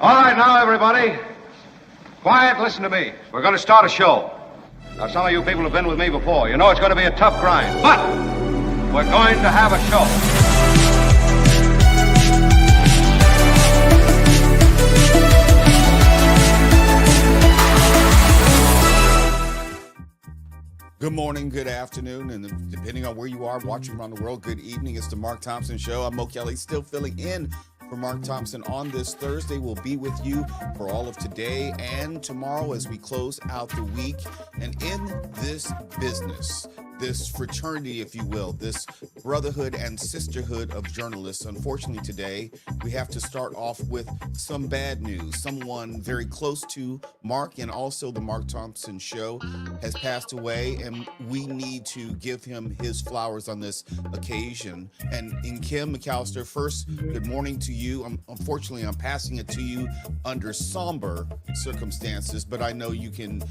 All right, now, everybody. Quiet, listen to me. We're going to start a show. Now, some of you people have been with me before. You know it's going to be a tough grind, but we're going to have a show. Good morning, good afternoon, and depending on where you are watching around the world, good evening. It's the Mark Thompson Show. I'm Mo Kelley, still filling in for Mark Thompson on this Thursday. We'll be with you for all of today and tomorrow as we close out the week. And in this business, this fraternity, if you will, this brotherhood and sisterhood of journalists, unfortunately today, we have to start off with some bad news. Someone very close to Mark and also the Mark Thompson Show has passed away, and we need to give him his flowers on this occasion. And in Kim McAllister, first, good morning to you. Unfortunately, I'm passing it to you under somber circumstances, but I know you can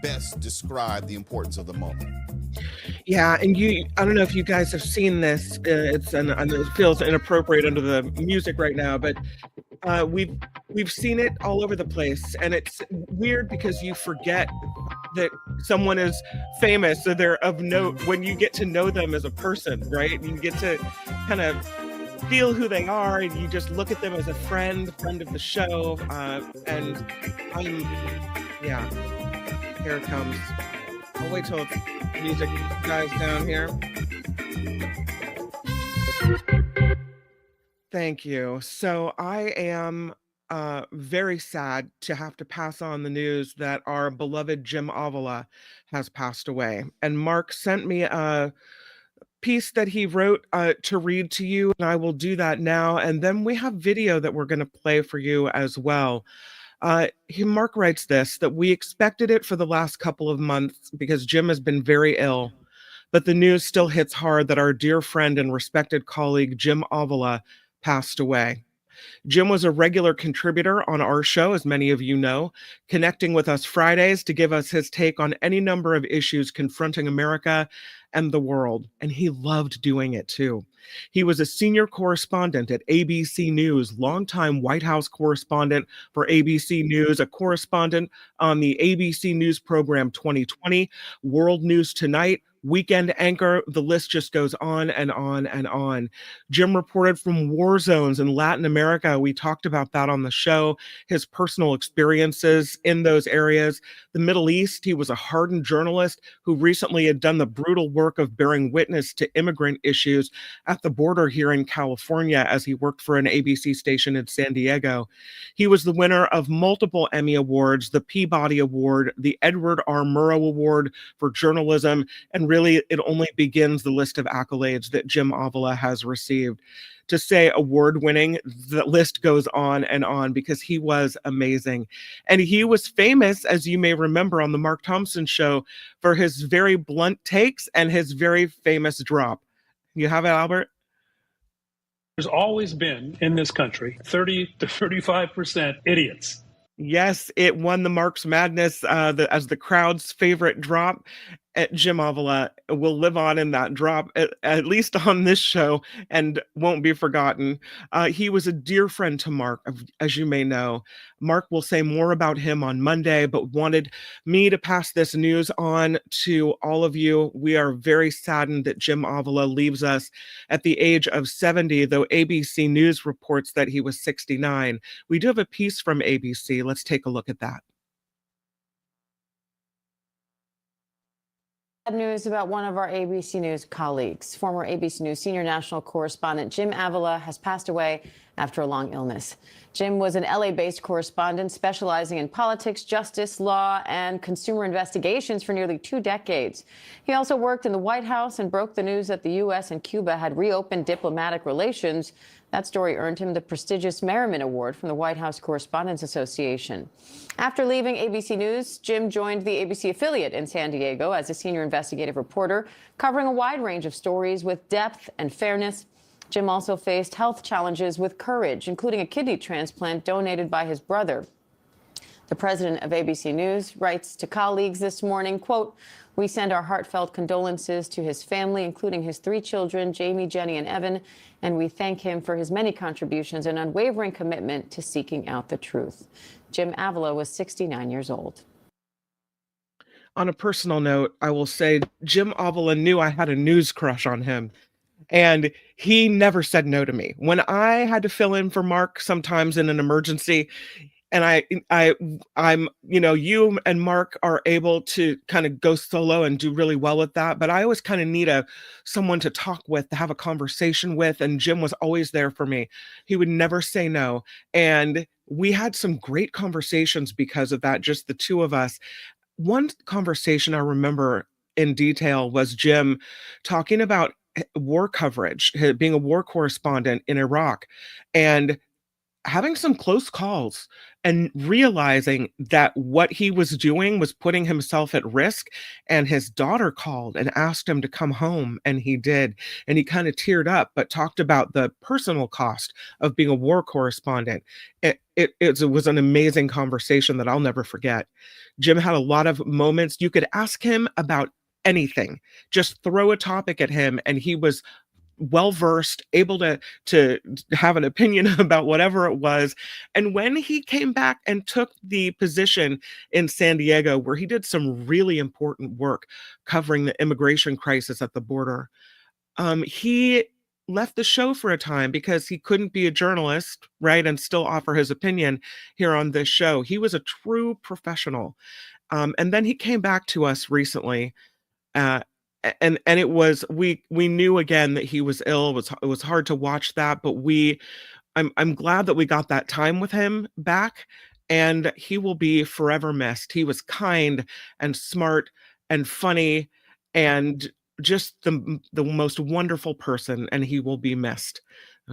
best describe the importance of the moment. Yeah, and I don't know if you guys have seen this. I know it feels inappropriate under the music right now, but we've seen it all over the place, and it's weird because you forget that someone is famous, so they're of note when you get to know them as a person, right? You get to kind of feel who they are, and you just look at them as a friend of the show, and here it comes. I'll wait till the music dies down here. Thank you. So I am very sad to have to pass on the news that our beloved Jim Avila has passed away. And Mark sent me a piece that he wrote to read to you, and I will do that now. And then we have video that we're going to play for you as well. Mark writes this, that we expected it for the last couple of months because Jim has been very ill, but the news still hits hard that our dear friend and respected colleague Jim Avila passed away. Jim was a regular contributor on our show, as many of you know, connecting with us Fridays to give us his take on any number of issues confronting America and the world, and he loved doing it too. He was a senior correspondent at ABC News, longtime White House correspondent for ABC News, a correspondent on the ABC News program 2020, World News Tonight, weekend anchor. The list just goes on and on and on. Jim reported from war zones in Latin America. We talked about that on the show, his personal experiences in those areas. The Middle East, he was a hardened journalist who recently had done the brutal work of bearing witness to immigrant issues at the border here in California as he worked for an ABC station in San Diego. He was the winner of multiple Emmy Awards, the Peabody Award, the Edward R. Murrow Award for journalism, and really, it only begins the list of accolades that Jim Avila has received. To say award-winning, the list goes on because he was amazing. And he was famous, as you may remember on the Mark Thompson Show, for his very blunt takes and his very famous drop. You have it, Albert? There's always been, in this country, 30 to 35% idiots. Yes, it won the Mark's Madness as the crowd's favorite drop. Jim Avila will live on in that drop, at least on this show, and won't be forgotten. He was a dear friend to Mark, as you may know. Mark will say more about him on Monday, but wanted me to pass this news on to all of you. We are very saddened that Jim Avila leaves us at the age of 70, though ABC News reports that he was 69. We do have a piece from ABC. Let's take a look at that. News about one of our ABC News colleagues. Former ABC News senior national correspondent Jim Avila has passed away after a long illness. Jim was an LA-based correspondent specializing in politics, justice, law, and consumer investigations for nearly 2 decades. He also worked in the White House and broke the news that the U.S. and Cuba had reopened diplomatic relations. That story earned him the prestigious Merriman Award from the White House Correspondents Association. After leaving ABC News, Jim joined the ABC affiliate in San Diego as a senior investigative reporter, covering a wide range of stories with depth and fairness. Jim also faced health challenges with courage, including a kidney transplant donated by his brother. The president of ABC News writes to colleagues this morning, quote, "We send our heartfelt condolences to his family, including his 3 children, Jamie, Jenny, and Evan, and we thank him for his many contributions and unwavering commitment to seeking out the truth." Jim Avila was 69 years old. On a personal note, I will say Jim Avila knew I had a news crush on him, and he never said no to me. When I had to fill in for Mark sometimes in an emergency, and I'm, you and Mark are able to kind of go solo and do really well with that, but I always kind of need someone to talk with, to have a conversation with, and Jim was always there for me. He would never say no, and we had some great conversations because of that, just the two of us. One conversation I remember in detail was Jim talking about war coverage, being a war correspondent in Iraq, and having some close calls and realizing that what he was doing was putting himself at risk. And his daughter called and asked him to come home, and he did. And he kind of teared up, but talked about the personal cost of being a war correspondent. It was an amazing conversation that I'll never forget. Jim had a lot of moments. You could ask him about anything, just throw a topic at him, and he was well versed, able to have an opinion about whatever it was. And when he came back and took the position in San Diego, where he did some really important work covering the immigration crisis at the border, he left the show for a time because he couldn't be a journalist, right, and still offer his opinion here on this show. He was a true professional. And then he came back to us recently, and it was, we knew again that he was ill. It was hard to watch that, but I'm glad that we got that time with him back, and he will be forever missed. He was kind and smart and funny and just the most wonderful person, and he will be missed.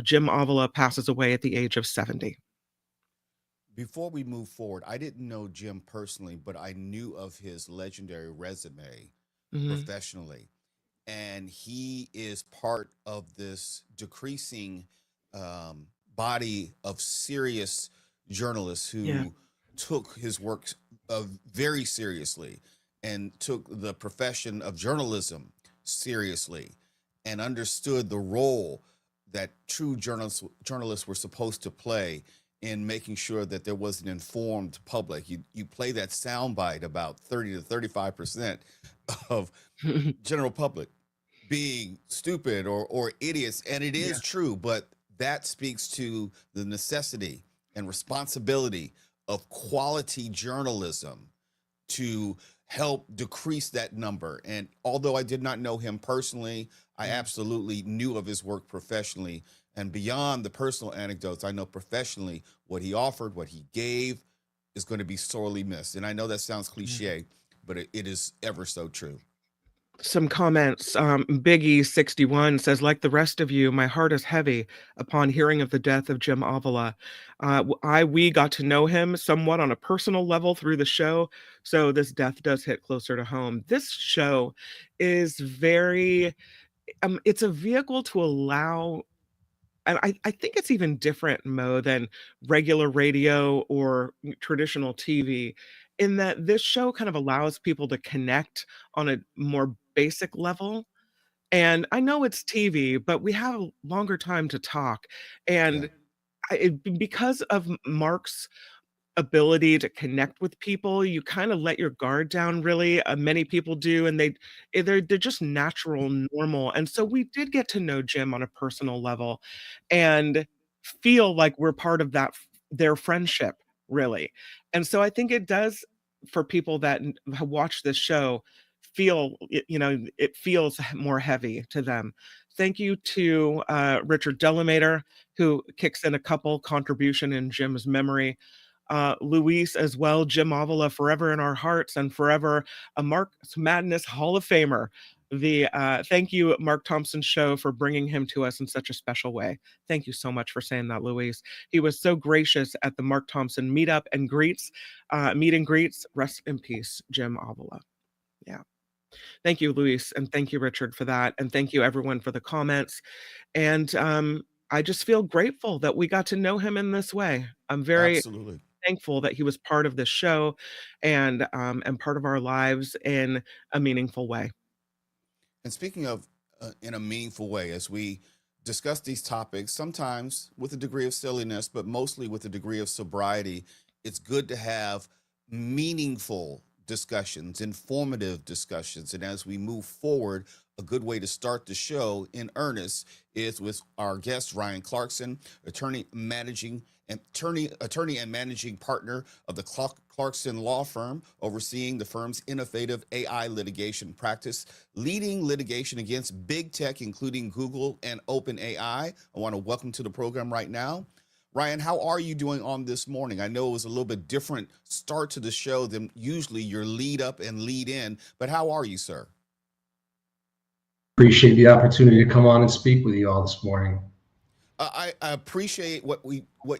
Jim Avila passes away at the age of 70. Before we move forward, I didn't know Jim personally, but I knew of his legendary resume professionally. And he is part of this decreasing body of serious journalists who took his work very seriously and took the profession of journalism seriously and understood the role that true journalists were supposed to play in making sure that there was an informed public. You play that soundbite about 30 to 35% of general public being stupid or idiots, and it is true, but that speaks to the necessity and responsibility of quality journalism to help decrease that number. And although I did not know him personally, I absolutely knew of his work professionally. And beyond the personal anecdotes, I know professionally what he offered, what he gave is going to be sorely missed. And I know that sounds cliche, but it is ever so true. Some comments. Biggie61 says, like the rest of you, my heart is heavy upon hearing of the death of Jim Avila. We got to know him somewhat on a personal level through the show, so this death does hit closer to home. This show is very, it's a vehicle to allow, and I think it's even different, Mo, than regular radio or traditional TV, in that this show kind of allows people to connect on a more basic level. And I know it's TV, but we have a longer time to talk. And because of Mark's ability to connect with people, you kind of let your guard down, really. Many people do, and they're just natural, normal. And so we did get to know Jim on a personal level and feel like we're part of their friendship, really. And so I think it does, for people that have watched this show, it feels more heavy to them. Thank you to Richard Delamater, who kicks in a couple contribution in Jim's memory. Luis as well. Jim Avila, forever in our hearts and forever a Mark's Madness Hall of Famer. Thank you, Mark Thompson Show, for bringing him to us in such a special way. Thank you so much for saying that, Luis. He was so gracious at the Mark Thompson meet and greets. Rest in peace, Jim Avila. Yeah. Thank you, Luis, and thank you, Richard, for that. And thank you, everyone, for the comments. And I just feel grateful that we got to know him in this way. I'm very Absolutely. thankful that he was part of this show and part of our lives in a meaningful way. And speaking of in a meaningful way, as we discuss these topics, sometimes with a degree of silliness, but mostly with a degree of sobriety, it's good to have meaningful discussions, informative discussions. And as we move forward, a good way to start the show in earnest is with our guest, Ryan Clarkson, attorney and managing partner of the Clarkson Law Firm, overseeing the firm's innovative AI litigation practice, leading litigation against big tech, including Google and OpenAI. I want to welcome to the program right now. Ryan, how are you doing on this morning? I know it was a little bit different start to the show than usually your lead up and lead in, but how are you, sir? Appreciate the opportunity to come on and speak with you all this morning. I appreciate what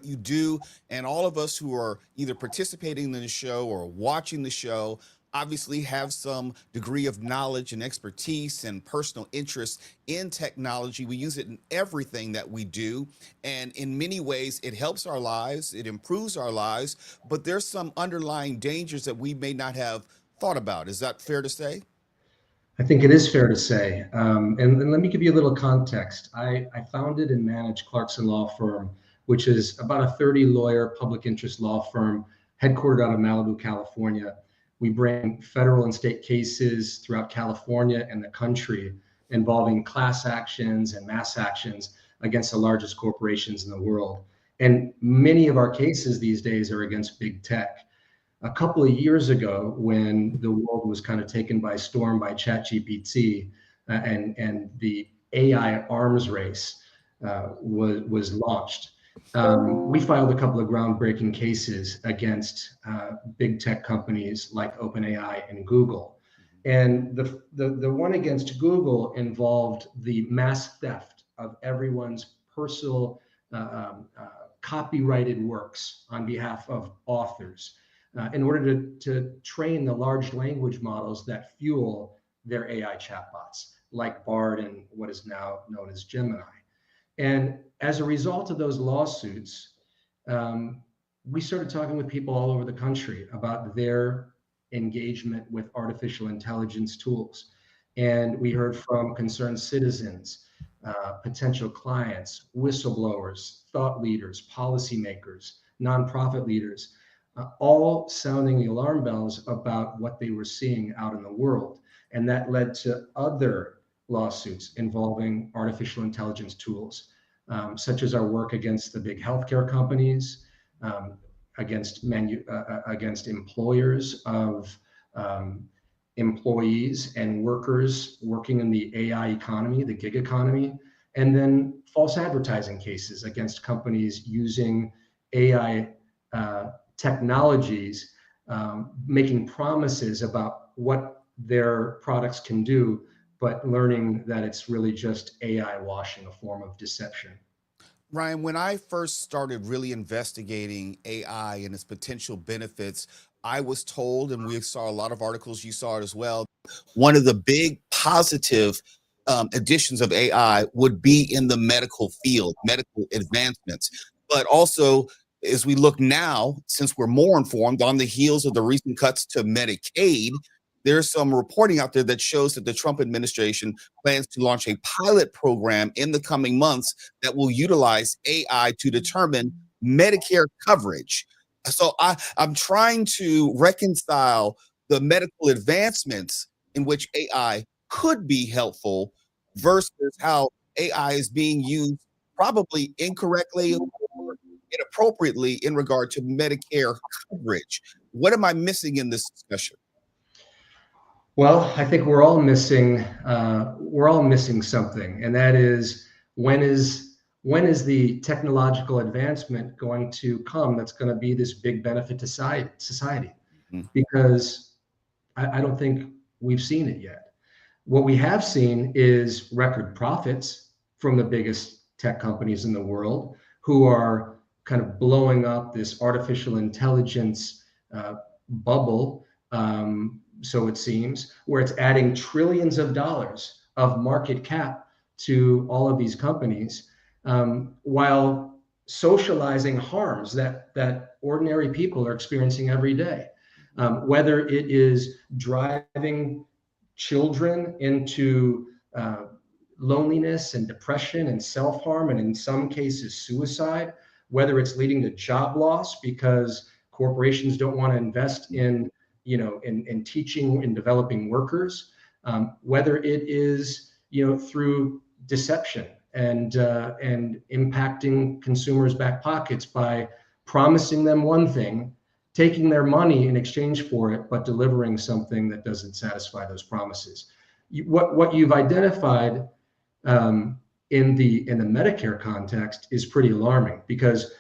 you do, and all of us who are either participating in the show or watching the show obviously have some degree of knowledge and expertise and personal interest in technology. We use it in everything that we do, and in many ways it helps our lives, it improves our lives, but there's some underlying dangers that we may not have thought about. Is that fair to say? I think it is fair to say. And let me give you a little context. I founded and manage Clarkson Law Firm, which is about a 30-lawyer public interest law firm headquartered out of Malibu, California. We bring federal and state cases throughout California and the country involving class actions and mass actions against the largest corporations in the world. And many of our cases these days are against big tech. A couple of years ago, when the world was kind of taken by storm by ChatGPT and the AI arms race was launched, we filed a couple of groundbreaking cases against big tech companies like OpenAI and Google. And the one against Google involved the mass theft of everyone's personal copyrighted works on behalf of authors, in order to train the large language models that fuel their AI chatbots, like Bard and what is now known as Gemini. And as a result of those lawsuits, we started talking with people all over the country about their engagement with artificial intelligence tools. And we heard from concerned citizens, potential clients, whistleblowers, thought leaders, policymakers, nonprofit leaders, all sounding the alarm bells about what they were seeing out in the world. And that led to other lawsuits involving artificial intelligence tools, such as our work against the big healthcare companies, against employers of employees and workers working in the AI economy, the gig economy, and then false advertising cases against companies using AI technologies, making promises about what their products can do, but learning that it's really just AI washing, a form of deception. Ryan, when I first started really investigating AI and its potential benefits, I was told, and we saw a lot of articles, you saw it as well, one of the big positive additions of AI would be in the medical field, medical advancements, but also as we look now, since we're more informed on the heels of the recent cuts to Medicaid, there's some reporting out there that shows that the Trump administration plans to launch a pilot program in the coming months that will utilize AI to determine Medicare coverage. So I'm trying to reconcile the medical advancements in which AI could be helpful versus how AI is being used probably incorrectly or inappropriately in regard to Medicare coverage. What am I missing in this discussion? Well, I think we're all missing something, and that is when is the technological advancement going to come that's going to be this big benefit to society? Mm-hmm. Because I don't think we've seen it yet. What we have seen is record profits from the biggest tech companies in the world, who are kind of blowing up this artificial intelligence bubble, so it seems, where it's adding trillions of dollars of market cap to all of these companies, while socializing harms that ordinary people are experiencing every day. Whether it is driving children into loneliness and depression and self-harm, and in some cases suicide, whether it's leading to job loss because corporations don't want to invest in teaching and developing workers, whether it is through deception and impacting consumers' back pockets by promising them one thing, taking their money in exchange for it, but delivering something that doesn't satisfy those promises. What you've identified in the Medicare context is pretty alarming, because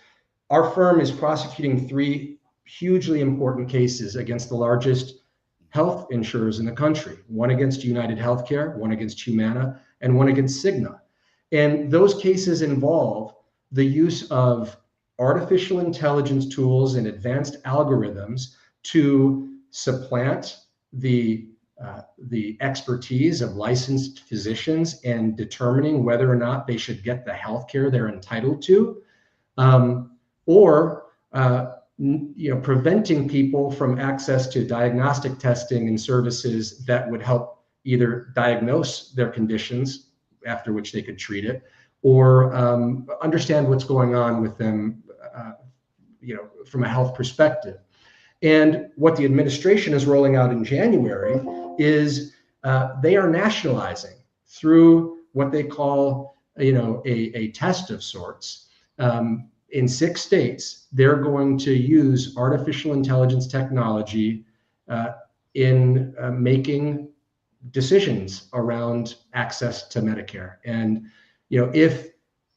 our firm is prosecuting 3 hugely important cases against the largest health insurers in the country, one against United Healthcare, one against Humana, and one against Cigna. And those cases involve the use of artificial intelligence tools and advanced algorithms to supplant the expertise of licensed physicians and determining whether or not they should get the health care they're entitled to, or preventing people from access to diagnostic testing and services that would help either diagnose their conditions, after which they could treat it, or understand what's going on with them, from a health perspective. And what the administration is rolling out in January is they are nationalizing through what they call, a test of sorts. In 6 states, they're going to use artificial intelligence technology in making decisions around access to Medicare. And if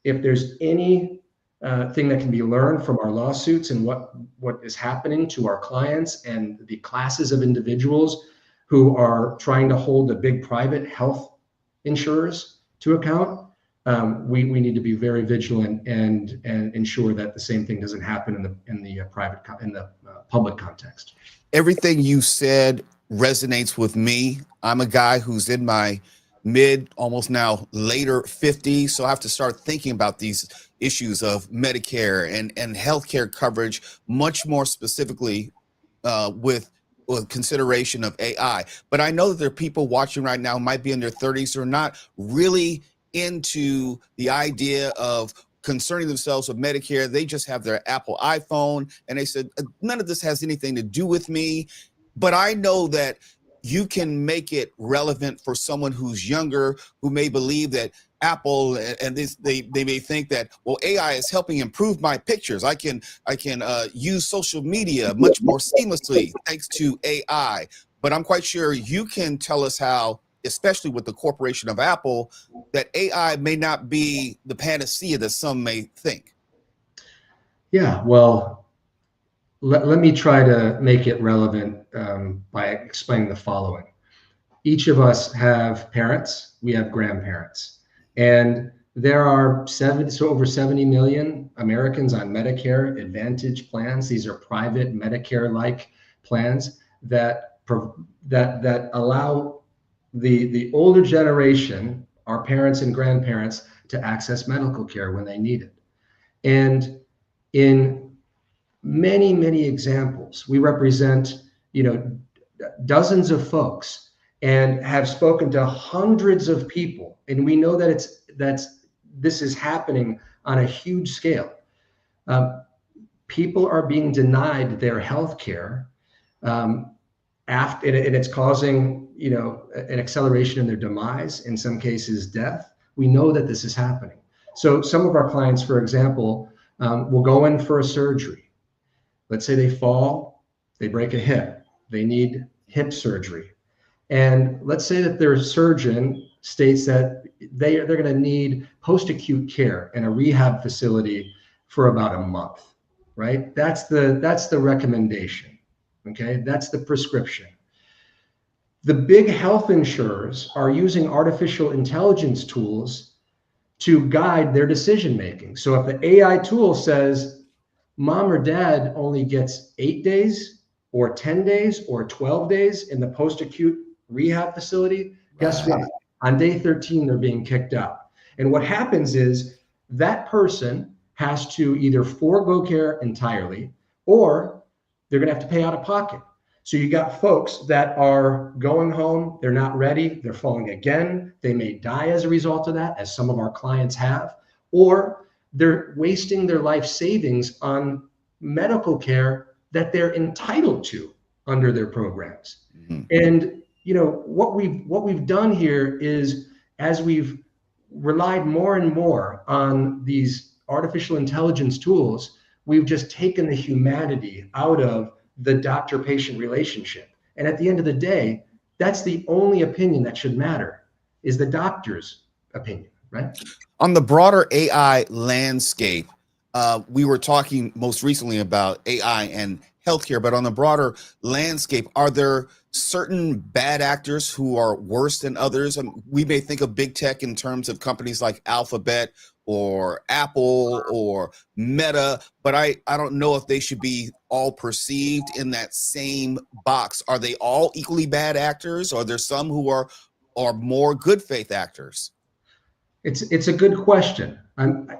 there's any thing that can be learned from our lawsuits and what is happening to our clients and the classes of individuals who are trying to hold the big private health insurers to account, we need to be very vigilant and ensure that the same thing doesn't happen in the public context. Everything you said resonates with me. I'm a guy who's in my almost now later 50s, so I have to start thinking about these issues of Medicare and healthcare coverage much more specifically with consideration of AI. But I know that there are people watching right now who might be in their 30s who are not really into the idea of concerning themselves with Medicare. They just have their Apple iPhone and they said, none of this has anything to do with me. But I know that you can make it relevant for someone who's younger, who may believe that Apple and they may think that, well, AI is helping improve my pictures. I can use social media much more seamlessly thanks to AI. But I'm quite sure you can tell us how, especially with the corporation of Apple, that AI may not be the panacea that some may think. Yeah, well, let me try to make it relevant by explaining the following. Each of us have parents, we have grandparents, and there are over 70 million Americans on Medicare Advantage plans. These are private Medicare-like plans that allow the older generation, our parents and grandparents, to access medical care when they need it. And in many, many examples, we represent, dozens of folks and have spoken to hundreds of people. And we know that this is happening on a huge scale. People are being denied their health care and it's causing, an acceleration in their demise, in some cases death. We know that this is happening. So some of our clients, for example, will go in for a surgery. Let's say they fall, they break a hip, they need hip surgery. And let's say that their surgeon states that they're going to need post-acute care in a rehab facility for about a month, right? That's the recommendation, okay? That's the prescription. The big health insurers are using artificial intelligence tools to guide their decision-making. So if the AI tool says, mom or dad only gets 8 days or 10 days or 12 days in the post-acute rehab facility, guess what? On day 13, they're being kicked out. And what happens is that person has to either forego care entirely, or they're going to have to pay out of pocket. So you got folks that are going home, they're not ready, they're falling again, they may die as a result of that, as some of our clients have, or they're wasting their life savings on medical care that they're entitled to under their programs. Mm-hmm. And what we've done here is, as we've relied more and more on these artificial intelligence tools, we've just taken the humanity out of the doctor-patient relationship. And at the end of the day, that's the only opinion that should matter, is the doctor's opinion, right? On the broader AI landscape, we were talking most recently about AI and healthcare, but on the broader landscape, are there certain bad actors who are worse than others? We may think of big tech in terms of companies like Alphabet or Apple or Meta, but I don't know if they should be all perceived in that same box. Are they all equally bad actors, or are there some who are more good faith actors? It's a good question.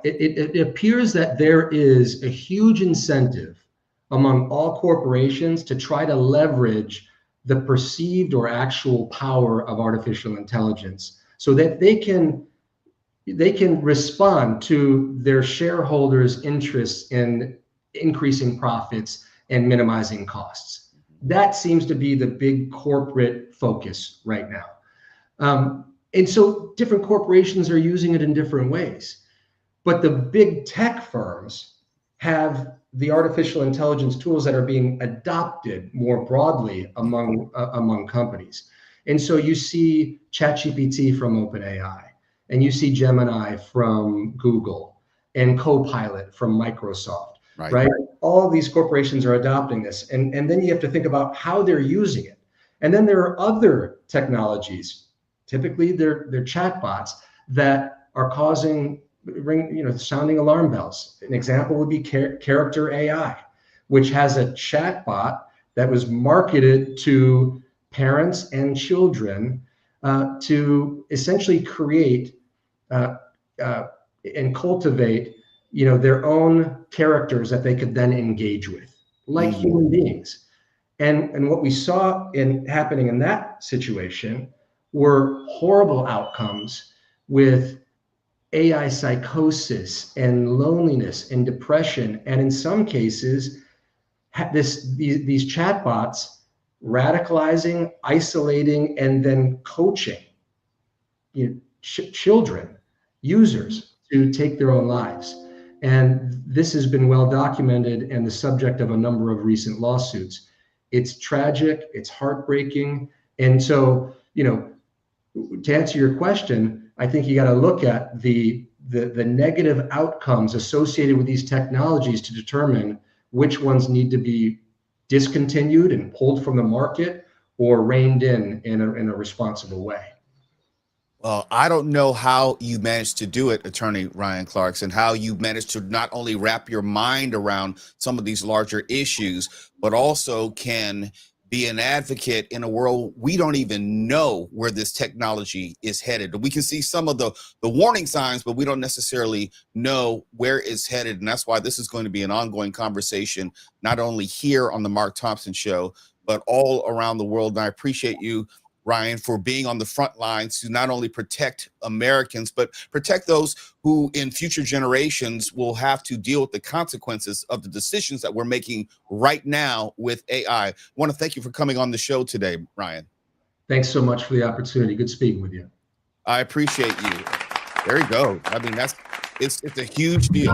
It appears that there is a huge incentive among all corporations to try to leverage the perceived or actual power of artificial intelligence so that they can respond to their shareholders' interests in increasing profits and minimizing costs. That seems to be the big corporate focus right now. And so different corporations are using it in different ways. But the big tech firms have the artificial intelligence tools that are being adopted more broadly among companies. And so you see ChatGPT from OpenAI, and you see Gemini from Google, and Copilot from Microsoft, right? All these corporations are adopting this. And then you have to think about how they're using it. And then there are other technologies, typically they're chatbots, that are sounding alarm bells. An example would be Character AI, which has a chatbot that was marketed to parents and children to essentially create and cultivate, their own characters that they could then engage with, like human beings. And what we saw happening in that situation were horrible outcomes with AI psychosis and loneliness and depression, and in some cases, these chatbots radicalizing, isolating, and then coaching children, users, to take their own lives. And this has been well documented and the subject of a number of recent lawsuits. It's tragic, it's heartbreaking, and so to answer your question, I think you got to look at the negative outcomes associated with these technologies to determine which ones need to be discontinued and pulled from the market or reined in a responsible way. Well, I don't know how you managed to do it, Attorney Ryan Clarkson, how you managed to not only wrap your mind around some of these larger issues, but also can be an advocate in a world we don't even know where this technology is headed. We can see some of the warning signs, but we don't necessarily know where it's headed. And that's why this is going to be an ongoing conversation, not only here on the Mark Thompson Show, but all around the world. And I appreciate you, Ryan, for being on the front lines to not only protect Americans, but protect those who in future generations will have to deal with the consequences of the decisions that we're making right now with AI. I want to thank you for coming on the show today, Ryan. Thanks so much for the opportunity. Good speaking with you. I appreciate you. There you go. I mean, it's a huge deal.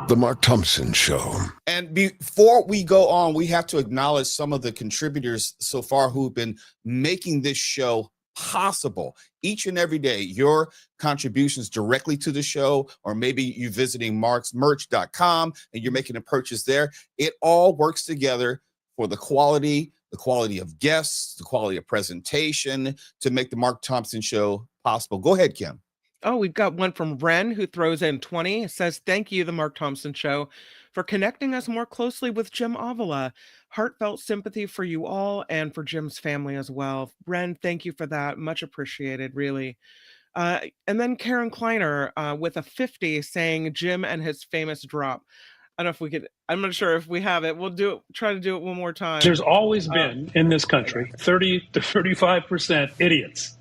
The Mark Thompson Show. And before we go on, we have to acknowledge some of the contributors so far who've been making this show possible each and every day. Your contributions directly to the show, or maybe you visiting marksmerch.com and you're making a purchase there. It all works together for the quality of guests, the quality of presentation to make the Mark Thompson Show possible. Go ahead, Kim. Oh, we've got one from Ren who throws in 20. It says, thank you, The Mark Thompson Show, for connecting us more closely with Jim Avila. Heartfelt sympathy for you all and for Jim's family as well. Ren, thank you for that. Much appreciated, really. And then Karen Kleiner with a 50 saying Jim and his famous drop. I don't know if we could, I'm not sure if we have it. We'll try to do it one more time. There's always been in this country 30 to 35% idiots.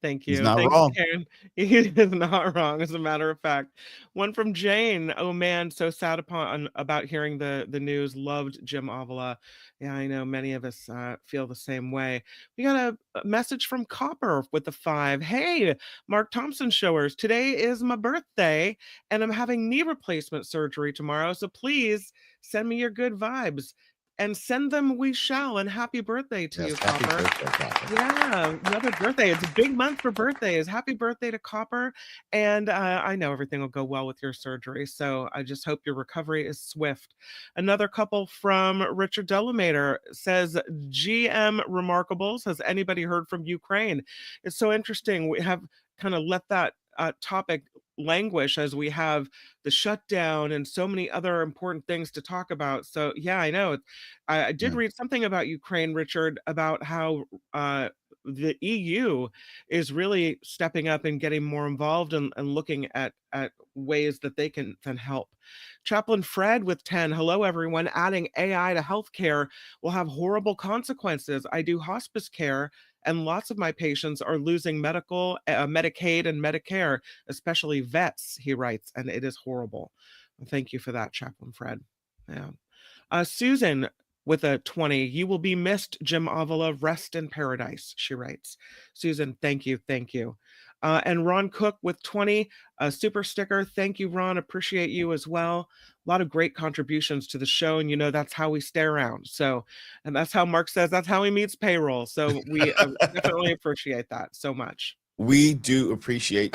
Thank you. He's not Thank wrong. you, Karen. He is not wrong, as a matter of fact. One from Jane. Oh man, so sad about hearing the news. Loved Jim Avila. Yeah, I know many of us feel the same way. We got a message from Copper with the 5. Hey, Mark Thompson showers. Today is my birthday, and I'm having knee replacement surgery tomorrow. So please send me your good vibes. And send them we shall, and happy birthday to you, Happy Copper. birthday, Copper. Yeah, another birthday. It's a big month for birthdays. Happy birthday to Copper. And I know everything will go well with your surgery. So I just hope your recovery is swift. Another couple from Richard Delamater says, GM Remarkables, has anybody heard from Ukraine? It's so interesting. We have kind of let that topic languish as we have the shutdown and so many other important things to talk about. So yeah, I know. I did read something about Ukraine, Richard, about how the EU is really stepping up and getting more involved and looking at ways that they can help. Chaplain Fred with 10. Hello, everyone. Adding AI to healthcare will have horrible consequences. I do hospice care, and lots of my patients are losing medical, Medicaid and Medicare, especially vets, he writes, and it is horrible. Thank you for that, Chaplain Fred. Yeah. Susan with a 20. You will be missed, Jim Avila. Rest in paradise, she writes. Susan, thank you. Thank you. And Ron Cook with 20, a super sticker. Thank you, Ron. Appreciate you as well. A lot of great contributions to the show. And, you know, that's how we stay around. So, and that's how Mark says, that's how he meets payroll. So we definitely appreciate that so much. We do appreciate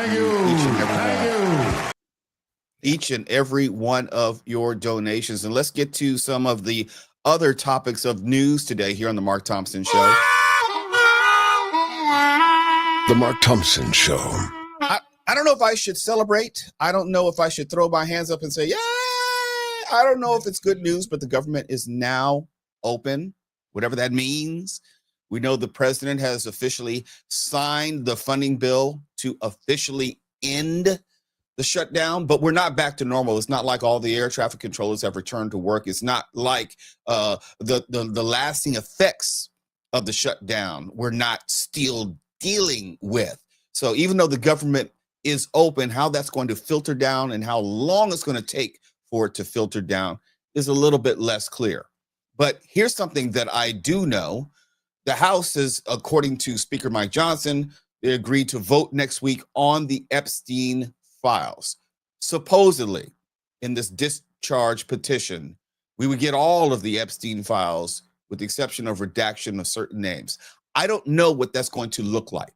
each and every one of your donations. And let's get to some of the other topics of news today here on the Mark Thompson Show. The Mark Thompson Show. I don't know if I should celebrate. I don't know if I should throw my hands up and say, yeah. I don't know if it's good news, but the government is now open, whatever that means. We know the president has officially signed the funding bill to officially end the shutdown, but we're not back to normal. It's not like all the air traffic controllers have returned to work. It's not like the lasting effects of the shutdown we're not still dealing with. So even though the government is open, how that's going to filter down and how long it's going to take for it to filter down is a little bit less clear. But here's something that I do know. The House is, according to Speaker Mike Johnson, they agreed to vote next week on the Epstein files. Supposedly, in this discharge petition, we would get all of the Epstein files with the exception of redaction of certain names. I don't know what that's going to look like.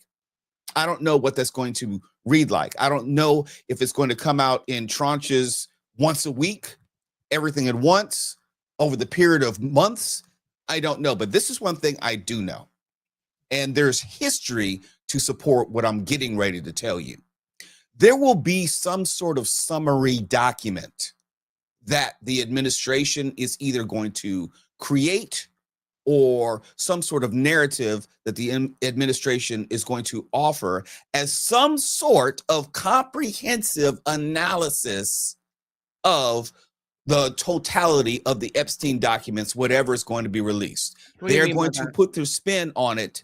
I don't know what that's going to read like. I don't know if it's going to come out in tranches once a week, everything at once, over the period of months. I don't know. But this is one thing I do know. And there's history to support what I'm getting ready to tell you. There will be some sort of summary document that the administration is either going to create or some sort of narrative that the administration is going to offer as some sort of comprehensive analysis of the totality of the Epstein documents, whatever is going to be released. They're going to put their spin on it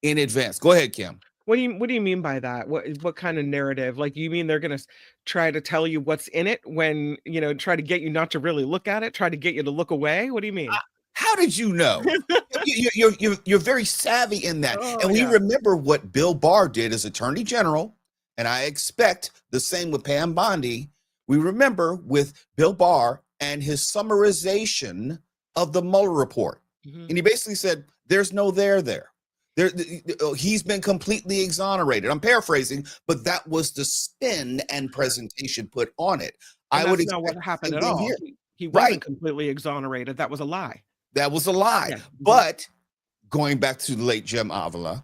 in advance. Go ahead, Kim. What do you mean by that? What kind of narrative? Like, you mean they're going to try to tell you what's in it when, you know, try to get you not to really look at it, try to get you to look away? What do you mean? How did you know? You're very savvy in that. And we remember what Bill Barr did as Attorney General, and I expect the same with Pam Bondi. We remember with Bill Barr and his summarization of the Mueller report. Mm-hmm. And he basically said, there's no there. He's been completely exonerated. I'm paraphrasing, but that was the spin and presentation put on it. And I would expect what happened at all. He wasn't completely exonerated. That was a lie. That was a lie. Yeah. But going back to the late Jim Avila,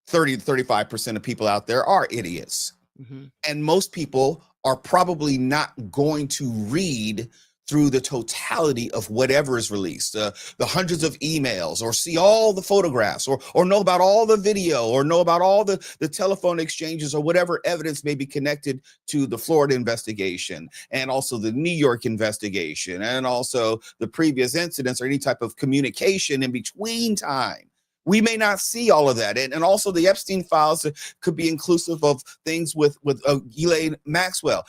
30 to 35% of people out there are idiots. Mm-hmm. And most people are probably not going to read through the totality of whatever is released, the hundreds of emails, or see all the photographs, or know about all the video, or know about all the telephone exchanges, or whatever evidence may be connected to the Florida investigation, and also the New York investigation, and also the previous incidents, or any type of communication in between time. We may not see all of that. And also the Epstein files could be inclusive of things with Ghislaine Maxwell.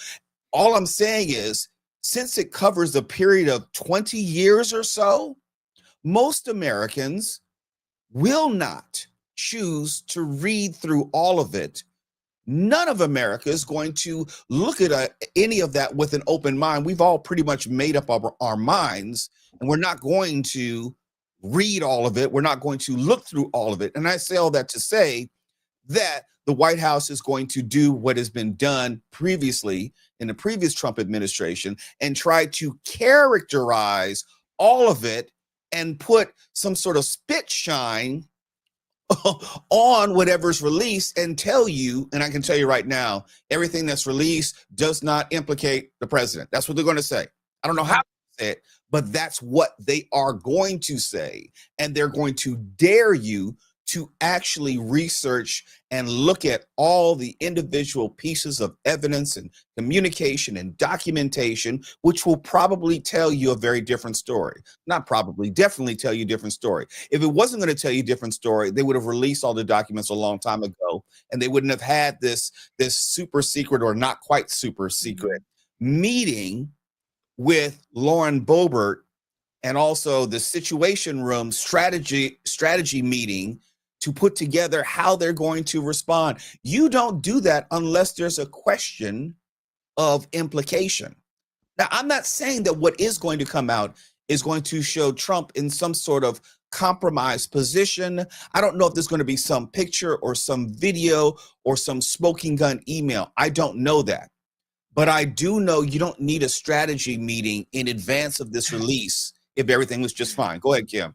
All I'm saying is, since it covers a period of 20 years or so, most Americans will not choose to read through all of it. None of America is going to look at any of that with an open mind. We've all pretty much made up our minds, and we're not going to read all of it. We're not going to look through all of it. And I say all that to say that the White House is going to do what has been done previously in the previous Trump administration and try to characterize all of it and put some sort of spit shine on whatever's released and tell you, and I can tell you right now, everything that's released does not implicate the president. That's what they're going to say. I don't know how to say it, but that's what they are going to say. And they're going to dare you to actually research and look at all the individual pieces of evidence and communication and documentation, which will probably tell you a very different story. Not probably, definitely tell you a different story. If it wasn't going to tell you a different story, they would have released all the documents a long time ago, and they wouldn't have had this super secret, or not quite super secret, meeting with Lauren Boebert, and also the Situation Room strategy meeting to put together how they're going to respond. You don't do that unless there's a question of implication. Now, I'm not saying that what is going to come out is going to show Trump in some sort of compromised position. I don't know if there's going to be some picture or some video or some smoking gun email. I don't know that. But I do know you don't need a strategy meeting in advance of this release if everything was just fine. Go ahead, Kim.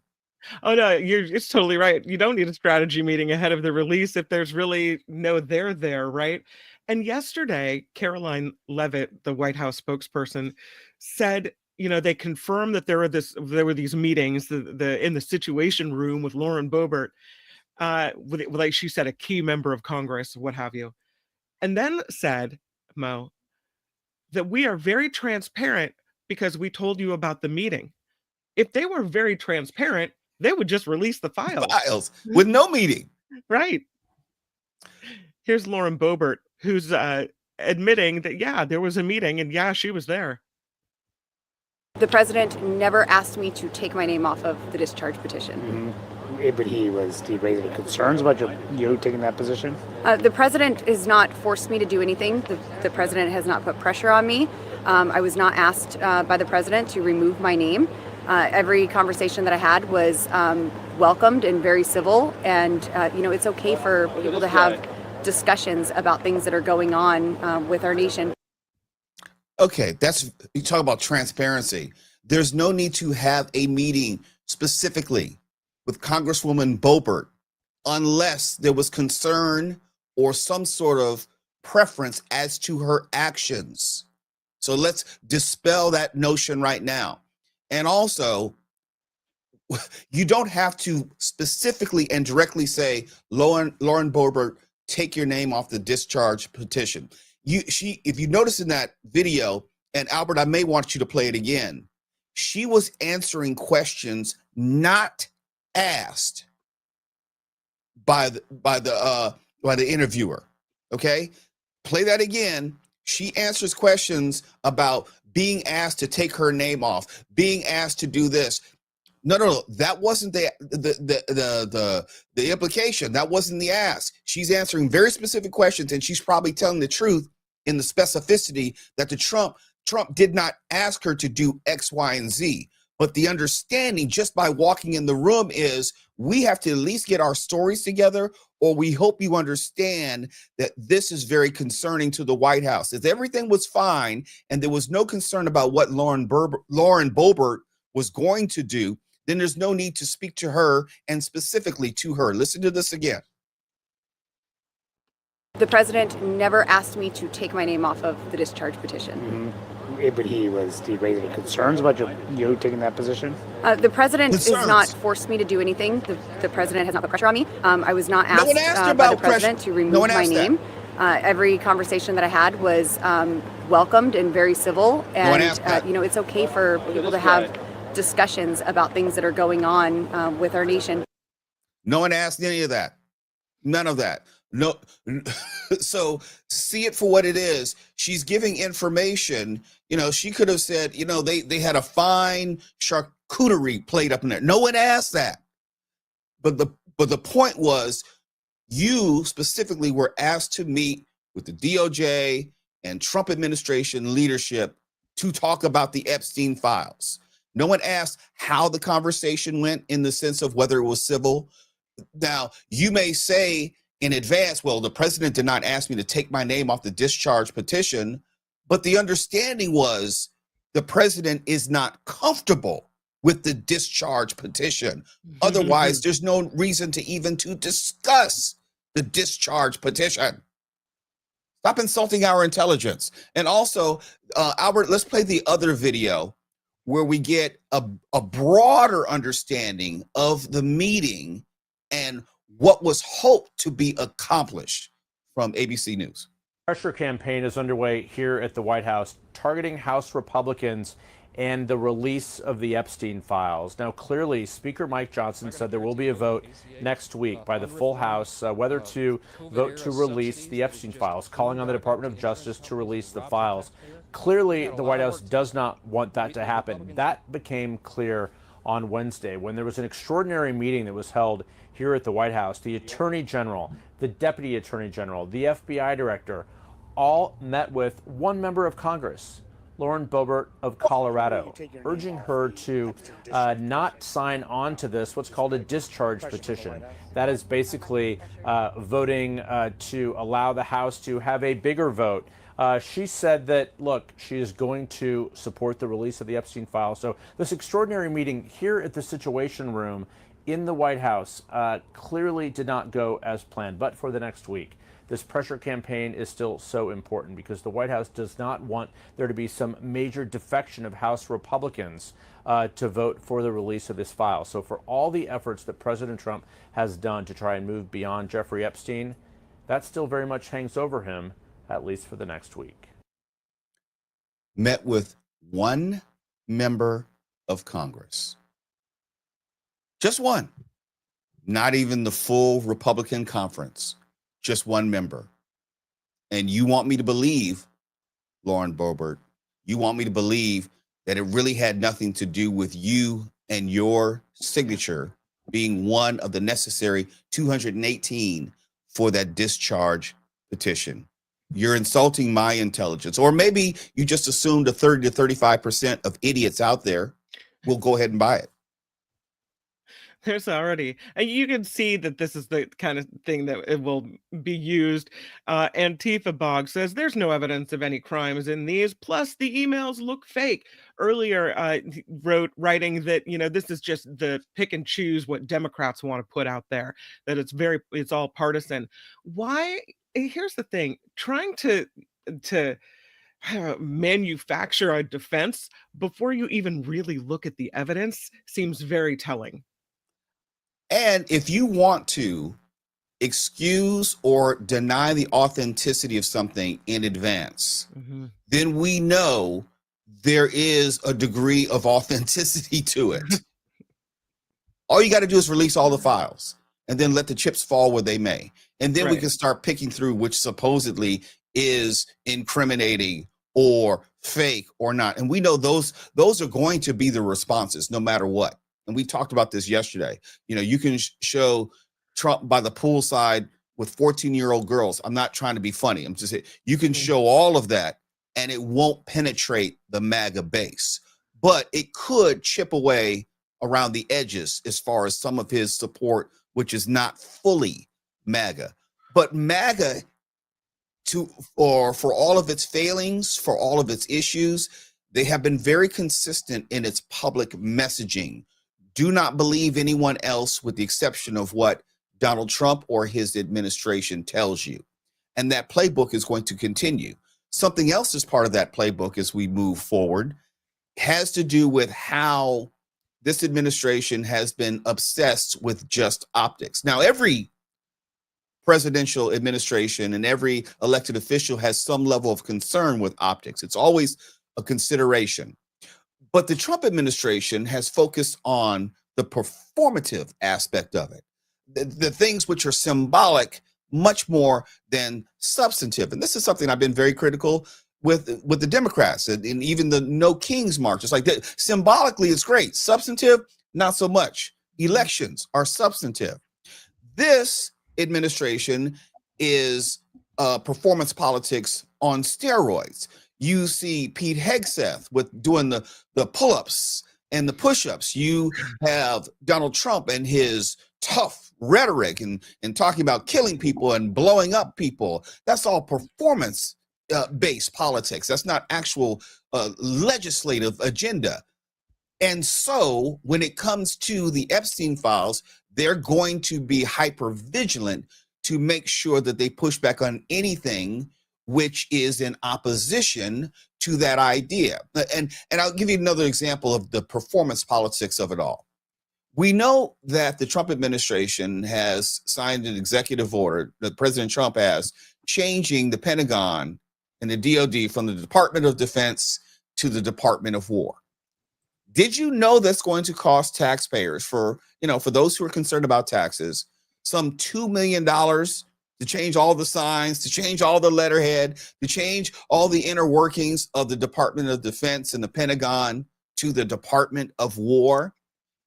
Oh, no, it's totally right. You don't need a strategy meeting ahead of the release if there's really no there, right? And yesterday, Karoline Leavitt, the White House spokesperson, said, they confirmed that there were these meetings in the Situation Room with Lauren Boebert, with, like she said, a key member of Congress, what have you. And then said, Mo, that we are very transparent because we told you about the meeting. If they were very transparent, they would just release the files with no meeting. Right. Here's Lauren Boebert, who's admitting that, yeah, there was a meeting and yeah, she was there. The president never asked me to take my name off of the discharge petition. Mm-hmm. But he raised any concerns about you taking that position? The president has not forced me to do anything. The president has not put pressure on me. I was not asked by the president to remove my name. Every conversation that I had was welcomed and very civil. And, it's okay for people to have discussions about things that are going on with our nation. Okay, you talk about transparency. There's no need to have a meeting specifically with Congresswoman Boebert unless there was concern or some sort of preference as to her actions. So let's dispel that notion right now. And also, you don't have to specifically and directly say, Lauren Boebert, take your name off the discharge petition. If you notice in that video, and Albert, I may want you to play it again, she was answering questions not asked by the interviewer. Okay, play that again. She answers questions about being asked to take her name off, being asked to do this. No, that wasn't the implication. That wasn't the ask. She's answering very specific questions, and she's probably telling the truth in the specificity that Trump did not ask her to do X, Y, and Z. But the understanding just by walking in the room is we have to at least get our stories together, or we hope you understand that this is very concerning to the White House. If everything was fine and there was no concern about what Lauren Boebert was going to do, then there's no need to speak to her and specifically to her. Listen to this again. The president never asked me to take my name off of the discharge petition. Mm-hmm. he raise any concerns about you taking that position? The president has Concerns. not forced me to do anything. The president has not put pressure on me. I was not No asked, one asked you by the about pressure. president to No remove one my asked that. name. Every conversation that I had was welcomed and very civil. No one And asked that. it's okay for people to have discussions about things that are going on with our nation. No one asked any of that. None of that. No. So see it for what it is. She's giving information. She could have said, they had a fine charcuterie plate up in there. No one asked that. But the point was, you specifically were asked to meet with the DOJ and Trump administration leadership to talk about the Epstein files. No one asked how the conversation went in the sense of whether it was civil. Now, you may say in advance, well, the president did not ask me to take my name off the discharge petition, but the understanding was the president is not comfortable with the discharge petition. Otherwise, there's no reason to discuss the discharge petition. Stop insulting our intelligence. And also, Albert, let's play the other video where we get a broader understanding of the meeting and what was hoped to be accomplished from ABC News. Pressure campaign is underway here at the White House, targeting House Republicans and the release of the Epstein files. Now, clearly, Speaker Mike Johnson said there will be a vote next week by the full House whether to vote to release the Epstein files, calling on the Department of Justice to release the files. Clearly, the White House does not want that to happen. That became clear on Wednesday when there was an extraordinary meeting that was held here at the White House. The Attorney General, the Deputy Attorney General, the FBI Director, all met with one member of Congress, Lauren Boebert of Colorado, urging her to not sign on to this, what's called a discharge petition. That is basically voting to allow the House to have a bigger vote. She said that, look, she is going to support the release of the Epstein files. So this extraordinary meeting here at the Situation Room in the White House clearly did not go as planned. But for the next week, this pressure campaign is still so important because the White House does not want there to be some major defection of House Republicans to vote for the release of this file. So for all the efforts that President Trump has done to try and move beyond Jeffrey Epstein, that still very much hangs over him, at least for the next week. Met with one member of Congress. Just one. Not even the full Republican conference. Just one member. And you want me to believe, Lauren Boebert, you want me to believe that it really had nothing to do with you and your signature being one of the necessary 218 for that discharge petition. You're insulting my intelligence. Or maybe you just assumed a 30 to 35% of idiots out there will go ahead and buy it. There's already, and you can see that this is the kind of thing that it will be used. Antifa Bog says there's no evidence of any crimes in these. Plus, the emails look fake. Earlier, writing that this is just the pick and choose what Democrats want to put out there. That it's all partisan. Why? Here's the thing: trying to manufacture a defense before you even really look at the evidence seems very telling. And if you want to excuse or deny the authenticity of something in advance, then we know there is a degree of authenticity to it. All you got to do is release all the files and then let the chips fall where they may. And then we can start picking through which supposedly is incriminating or fake or not. And we know those are going to be the responses no matter what. And we talked about this yesterday. You can show Trump by the poolside with 14-year-old girls. I'm not trying to be funny. I'm just saying you can show all of that and it won't penetrate the MAGA base. But it could chip away around the edges as far as some of his support, which is not fully MAGA. But MAGA, for all of its failings, for all of its issues, they have been very consistent in its public messaging. Do not believe anyone else with the exception of what Donald Trump or his administration tells you. And that playbook is going to continue. Something else is part of that playbook as we move forward has to do with how this administration has been obsessed with just optics. Now, every presidential administration and every elected official has some level of concern with optics. It's always a consideration. But the Trump administration has focused on the performative aspect of it, the things which are symbolic much more than substantive. And this is something I've been very critical with the Democrats and even the No Kings March. It's like that, symbolically, it's great. Substantive, not so much. Elections are substantive. This administration is performance politics on steroids. You see Pete Hegseth with doing the pull-ups and the push-ups. You have Donald Trump and his tough rhetoric and talking about killing people and blowing up people. That's all performance based politics. That's not actual legislative agenda. And so when it comes to the Epstein files, they're going to be hyper vigilant to make sure that they push back on anything which is in opposition to that idea. And I'll give you another example of the performance politics of it all. We know that the Trump administration has signed an executive order, that President Trump has, changing the Pentagon and the DOD from the Department of Defense to the Department of War. Did you know that's going to cost taxpayers, for those who are concerned about taxes, some $2 million to change all the signs, to change all the letterhead, to change all the inner workings of the Department of Defense and the Pentagon to the Department of War?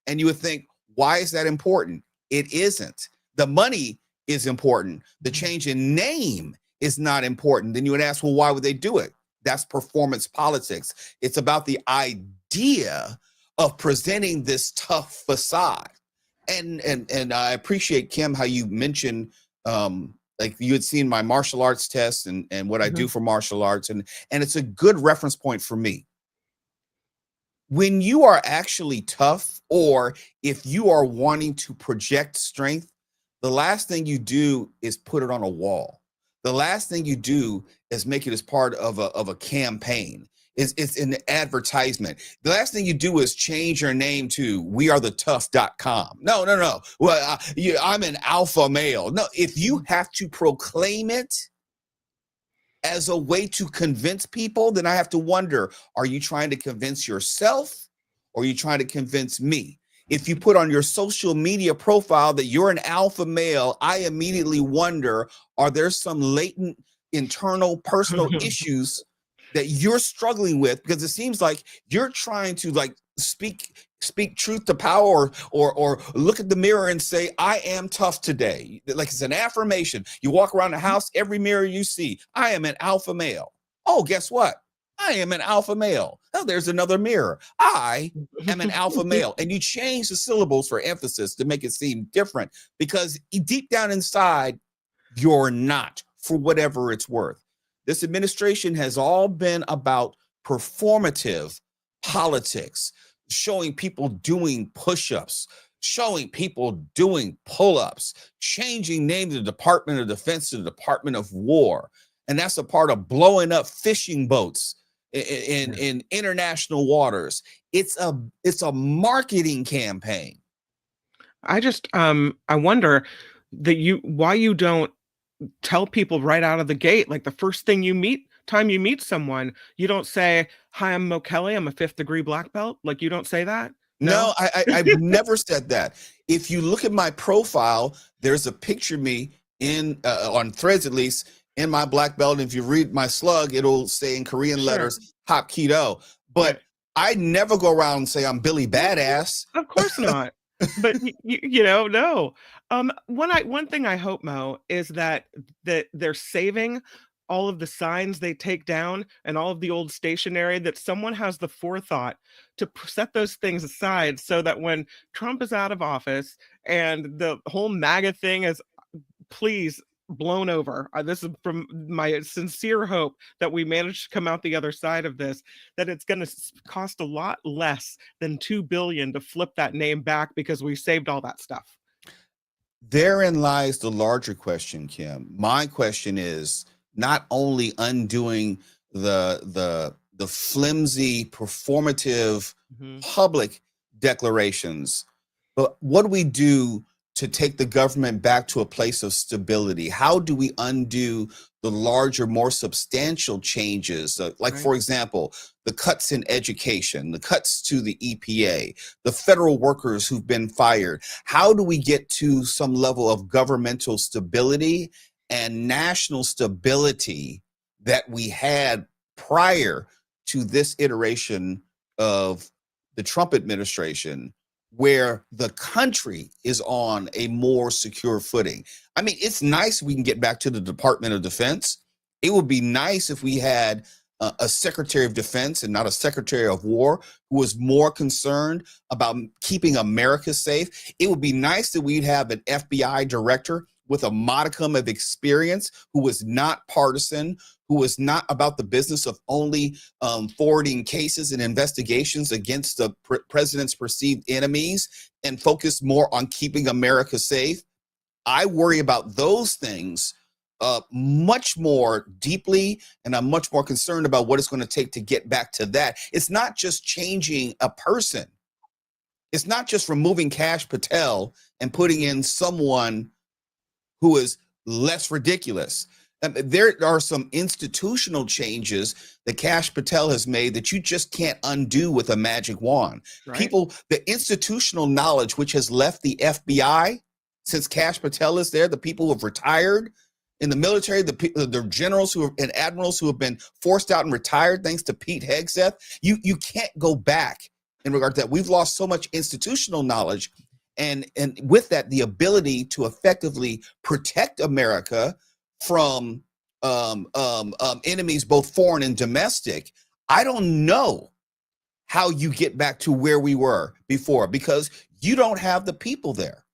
And you would think, why is that important? It isn't. The money is important. The change in name is not important. Then you would ask, well, why would they do it? That's performance politics. It's about the idea of presenting this tough facade. And I appreciate, Kim, how you mentioned, like you had seen my martial arts test and what I do for martial arts. And it's a good reference point for me. When you are actually tough, or if you are wanting to project strength, the last thing you do is put it on a wall. The last thing you do is make it as part of a campaign. It's an advertisement. The last thing you do is change your name to wearethetough.com. No. Well, I'm an alpha male. No, if you have to proclaim it as a way to convince people, then I have to wonder, are you trying to convince yourself or are you trying to convince me? If you put on your social media profile that you're an alpha male, I immediately wonder, are there some latent internal personal issues that you're struggling with? Because it seems like you're trying to speak truth to power, or look at the mirror and say, I am tough today. Like it's an affirmation. You walk around the house, every mirror you see, I am an alpha male. Oh, guess what? I am an alpha male. Oh, there's another mirror. I am an alpha male. And you change the syllables for emphasis to make it seem different, because deep down inside, you're not, for whatever it's worth. This administration has all been about performative politics, showing people doing push-ups, showing people doing pull-ups, changing name of the Department of Defense to the Department of War. And that's a part of blowing up fishing boats in international waters. It's a marketing campaign. I just I wonder why you don't tell people right out of the gate, like the first thing time you meet someone, you don't say, hi, I'm Mo Kelley, I'm a 5th degree black belt. Like, you don't say that? No, I've never said that. If you look at my profile, there's a picture of me on Threads, at least, in my black belt. And if you read my slug, it'll say in Korean letters, Hop Keto. But I never go around and say I'm Billy Badass. Of course not. But no. One thing I hope, Mo, is that they're saving all of the signs they take down and all of the old stationery, that someone has the forethought to set those things aside, so that when Trump is out of office and the whole MAGA thing is, please, blown over. This is from my sincere hope that we manage to come out the other side of this, that it's going to cost a lot less than $2 billion to flip that name back, because we saved all that stuff. Therein lies the larger question, Kim. My question is not only undoing the flimsy performative public declarations, but what do we do to take the government back to a place of stability? How do we undo the larger, more substantial changes? For example, the cuts in education, the cuts to the EPA, the federal workers who've been fired. How do we get to some level of governmental stability and national stability that we had prior to this iteration of the Trump administration, where the country is on a more secure footing? I mean, it's nice we can get back to the Department of Defense. It would be nice if we had a Secretary of Defense and not a Secretary of War who was more concerned about keeping America safe. It would be nice that we'd have an FBI director with a modicum of experience who was not partisan, who was not about the business of only forwarding cases and investigations against the president's perceived enemies and focused more on keeping America safe. I worry about those things much more deeply, and I'm much more concerned about what it's going to take to get back to that. It's not just changing a person. It's not just removing Kash Patel and putting in someone who is less ridiculous. There are some institutional changes that Kash Patel has made that you just can't undo with a magic wand. Right. People, the institutional knowledge which has left the FBI since Kash Patel is there, the people who have retired in the military, the generals and admirals who have been forced out and retired thanks to Pete Hegseth, you can't go back in regard to that. We've lost so much institutional knowledge, and with that, the ability to effectively protect America from enemies, both foreign and domestic. I don't know how you get back to where we were before, because you don't have the people there.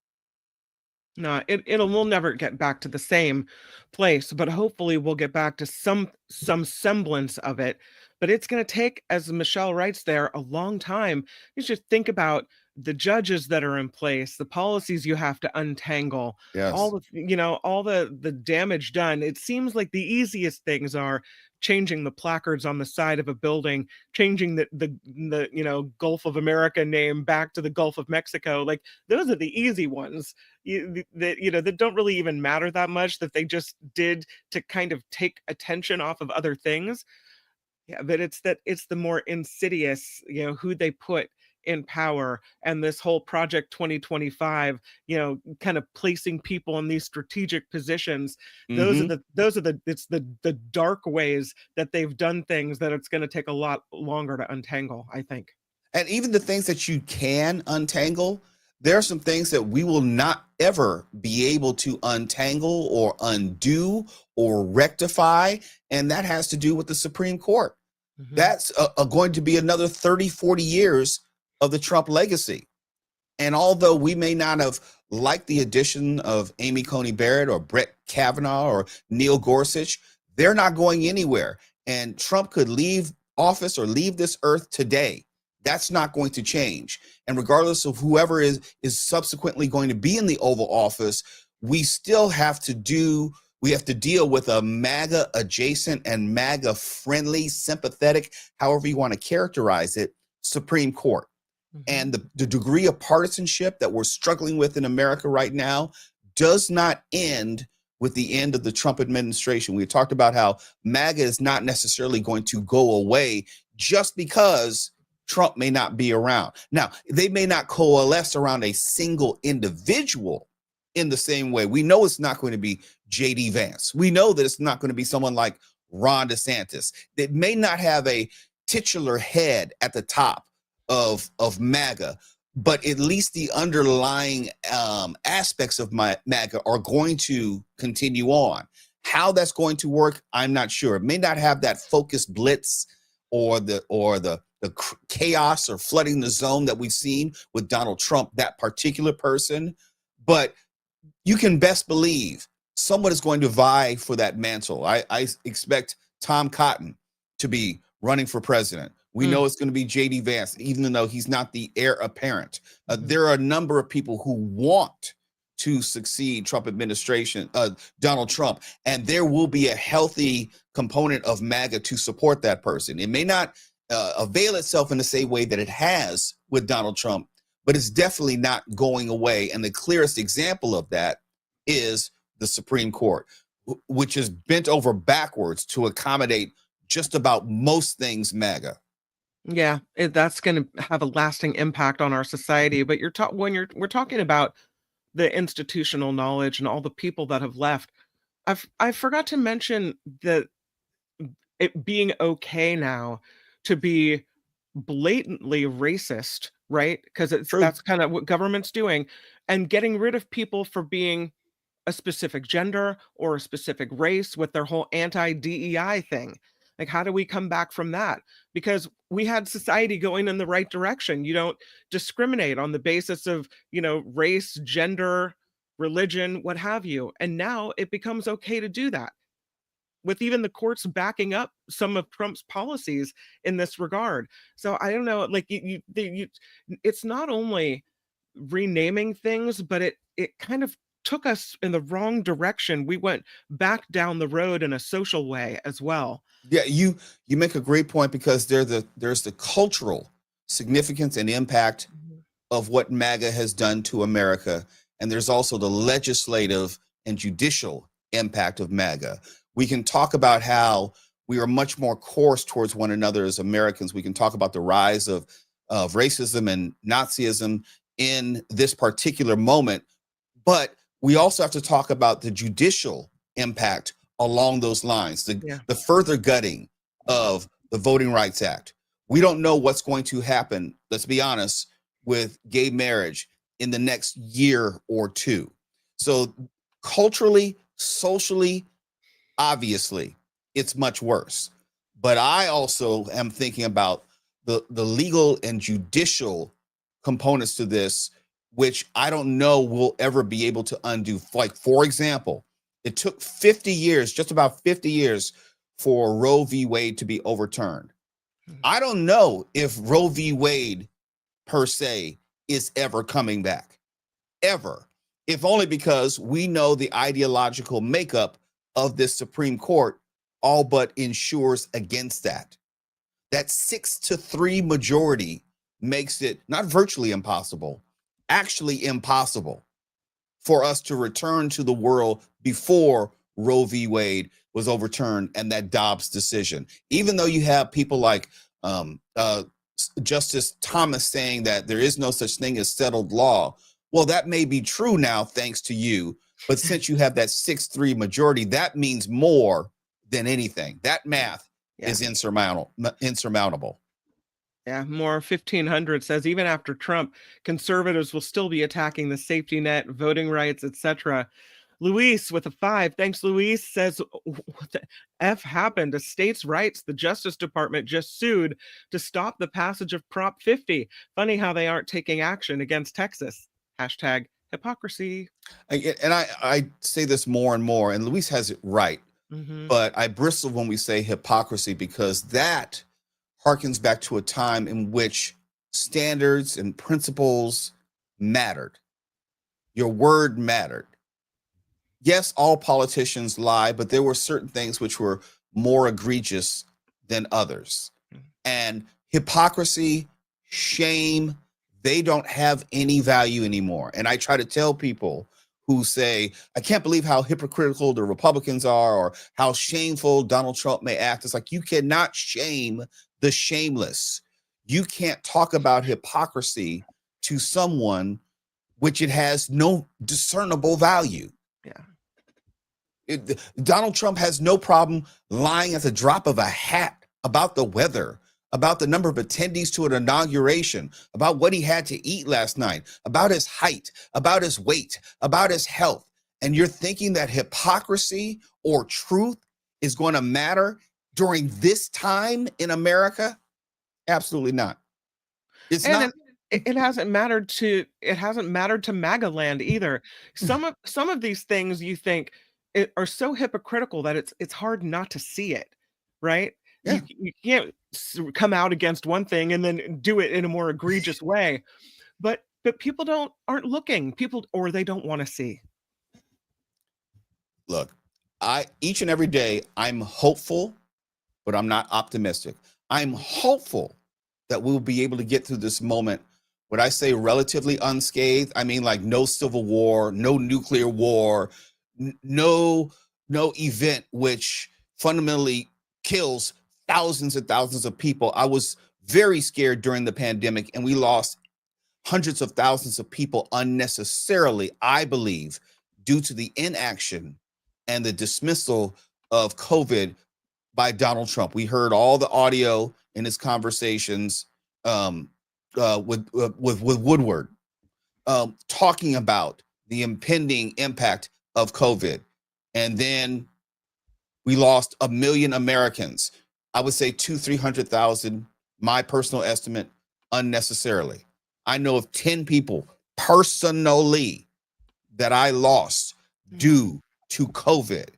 No, we'll never get back to the same place, but hopefully we'll get back to some semblance of it. But it's going to take, as Michelle writes there, a long time. You should think about the judges that are in place, the policies you have to untangle, Yes. all the damage done. It seems like the easiest things are changing the placards on the side of a building, changing the Gulf of America name back to the Gulf of Mexico. Like, those are the easy ones that don't really even matter that much, that they just did to kind of take attention off of other things. Yeah, but it's the more insidious, who they put in power, and this whole Project 2025, kind of placing people in these strategic positions. Those are the dark ways that they've done things that it's going to take a lot longer to untangle, I think. And even the things that you can untangle, there are some things that we will not ever be able to untangle or undo or rectify. And that has to do with the Supreme Court. Mm-hmm. That's going to be another 30, 40 years of the Trump legacy. And although we may not have liked the addition of Amy Coney Barrett or Brett Kavanaugh or Neil Gorsuch, they're not going anywhere. And Trump could leave office or leave this earth today. That's not going to change. And regardless of whoever is subsequently going to be in the Oval Office, we still have to deal with a MAGA adjacent and MAGA friendly, sympathetic, however you want to characterize it, Supreme Court. Mm-hmm. And the degree of partisanship that we're struggling with in America right now does not end with the end of the Trump administration. We talked about how MAGA is not necessarily going to go away just because Trump may not be around. Now, they may not coalesce around a single individual in the same way. We know it's not going to be J.D. Vance. We know that it's not going to be someone like Ron DeSantis. They may not have a titular head at the top of MAGA, but at least the underlying aspects of MAGA are going to continue on. How that's going to work, I'm not sure. It may not have that focused blitz or the chaos or flooding the zone that we've seen with Donald Trump, that particular person, but you can best believe someone is going to vie for that mantle. I expect Tom Cotton to be running for president. We know it's going to be J.D. Vance, even though he's not the heir apparent. There are a number of people who want to succeed Donald Trump. And there will be a healthy component of MAGA to support that person. It may not avail itself in the same way that it has with Donald Trump, but it's definitely not going away. And the clearest example of that is the Supreme Court, which is bent over backwards to accommodate just about most things MAGA. Yeah, that's going to have a lasting impact on our society. But we're talking about the institutional knowledge and all the people that have left. I forgot to mention that it being okay now to be blatantly racist, right? Because that's kind of what government's doing, and getting rid of people for being a specific gender or a specific race with their whole anti-DEI thing. Like, how do we come back from that? Because we had society going in the right direction. You don't discriminate on the basis of, race, gender, religion, what have you. And now it becomes okay to do that, with even the courts backing up some of Trump's policies in this regard. So I don't know, like it's not only renaming things, but it kind of took us in the wrong direction. We went back down the road in a social way as well. Yeah, you make a great point, because there's the cultural significance and impact of what MAGA has done to America, and there's also the legislative and judicial impact of MAGA. We can talk about how we are much more coarse towards one another as Americans. We can talk about the rise of racism and Nazism in this particular moment, but we also have to talk about the judicial impact along those lines, the further gutting of the Voting Rights Act. We don't know what's going to happen, let's be honest, with gay marriage in the next year or two. So culturally, socially, obviously, it's much worse. But I also am thinking about the legal and judicial components to this, which I don't know we'll ever be able to undo. Like, for example, it took 50 years, just about 50 years, for Roe v. Wade to be overturned. I don't know if Roe v. Wade, per se, is ever coming back. Ever. If only because we know the ideological makeup of this Supreme Court all but ensures against that. That 6-3 majority makes it not virtually impossible, actually impossible for us to return to the world before Roe v. Wade was overturned and that Dobbs decision. Even though you have people like Justice Thomas saying that there is no such thing as settled law. Well, that may be true now, thanks to you. But since you have that 6-3 majority, that means more than anything. That math is insurmountable. Yeah, more 1500 says even after Trump, conservatives will still be attacking the safety net, voting rights, etc. Luis with a 5. Thanks, Luis, says, what the F happened to states' rights? The Justice Department just sued to stop the passage of Prop 50. Funny how they aren't taking action against Texas. Hashtag hypocrisy. And I say this more and more, and Luis has it right. But I bristle when we say hypocrisy, because that harkens back to a time in which standards and principles mattered. Your word mattered. Yes, all politicians lie, but there were certain things which were more egregious than others. And hypocrisy, shame, they don't have any value anymore. And I try to tell people who say, I can't believe how hypocritical the Republicans are, or how shameful Donald Trump may act. It's like, you cannot shame the shameless. You can't talk about hypocrisy to someone which it has no discernible value. Donald Trump has no problem lying at the drop of a hat about the weather, about the number of attendees to an inauguration, about what he had to eat last night, about his height, about his weight, about his health. And you're thinking that hypocrisy or truth is going to matter during this time in America? Absolutely not. It's not. It hasn't mattered to MAGA land either. Some of these things you think are so hypocritical that it's hard not to see it, right? Yeah. You can't come out against one thing and then do it in a more egregious way. But but people aren't looking. Or they don't want to see. Look, each and every day I'm hopeful, but I'm not optimistic. I'm hopeful that we'll be able to get through this moment. When I say relatively unscathed, I mean like no civil war, no nuclear war, no event which fundamentally kills thousands and thousands of people. I was very scared during the pandemic, and we lost hundreds of thousands of people unnecessarily, I believe, due to the inaction and the dismissal of COVID by Donald Trump. We heard all the audio in his conversations with Woodward, talking about the impending impact of COVID. And then we lost 1 million Americans. I would say 200,000-300,000, my personal estimate, unnecessarily. I know of 10 people personally that I lost due to COVID.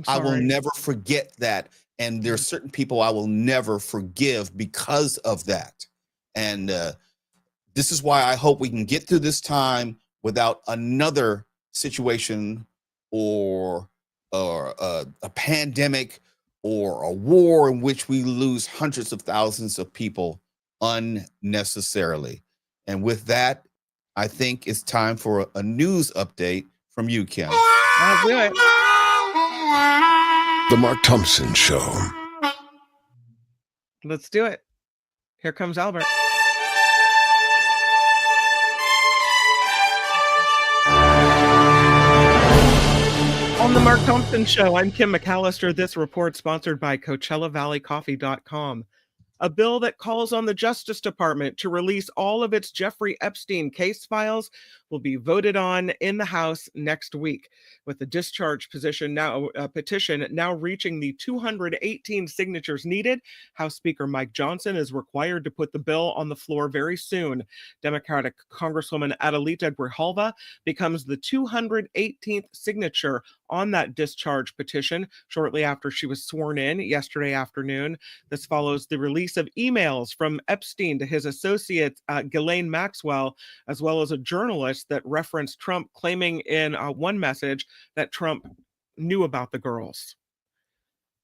I will never forget that. And there are certain people I will never forgive because of that. And this is why I hope we can get through this time without another situation or a pandemic or a war in which we lose hundreds of thousands of people unnecessarily. And with that, I think it's time for a news update from you, Kim. I'll do it. The Mark Thompson Show. Let's do it. Here comes Albert. On the Mark Thompson Show, I'm Kim McAllister. This report sponsored by CoachellaValleyCoffee.com. A bill that calls on the Justice Department to release all of its Jeffrey Epstein case files will be voted on in the House next week, with the discharge petition now reaching the 218 signatures needed. House Speaker Mike Johnson is required to put the bill on the floor very soon. Democratic Congresswoman Adelita Grijalva becomes the 218th signature on that discharge petition shortly after she was sworn in yesterday afternoon. This follows the release of emails from Epstein to his associate Ghislaine Maxwell, as well as a journalist that referenced Trump, claiming in one message that Trump knew about the girls.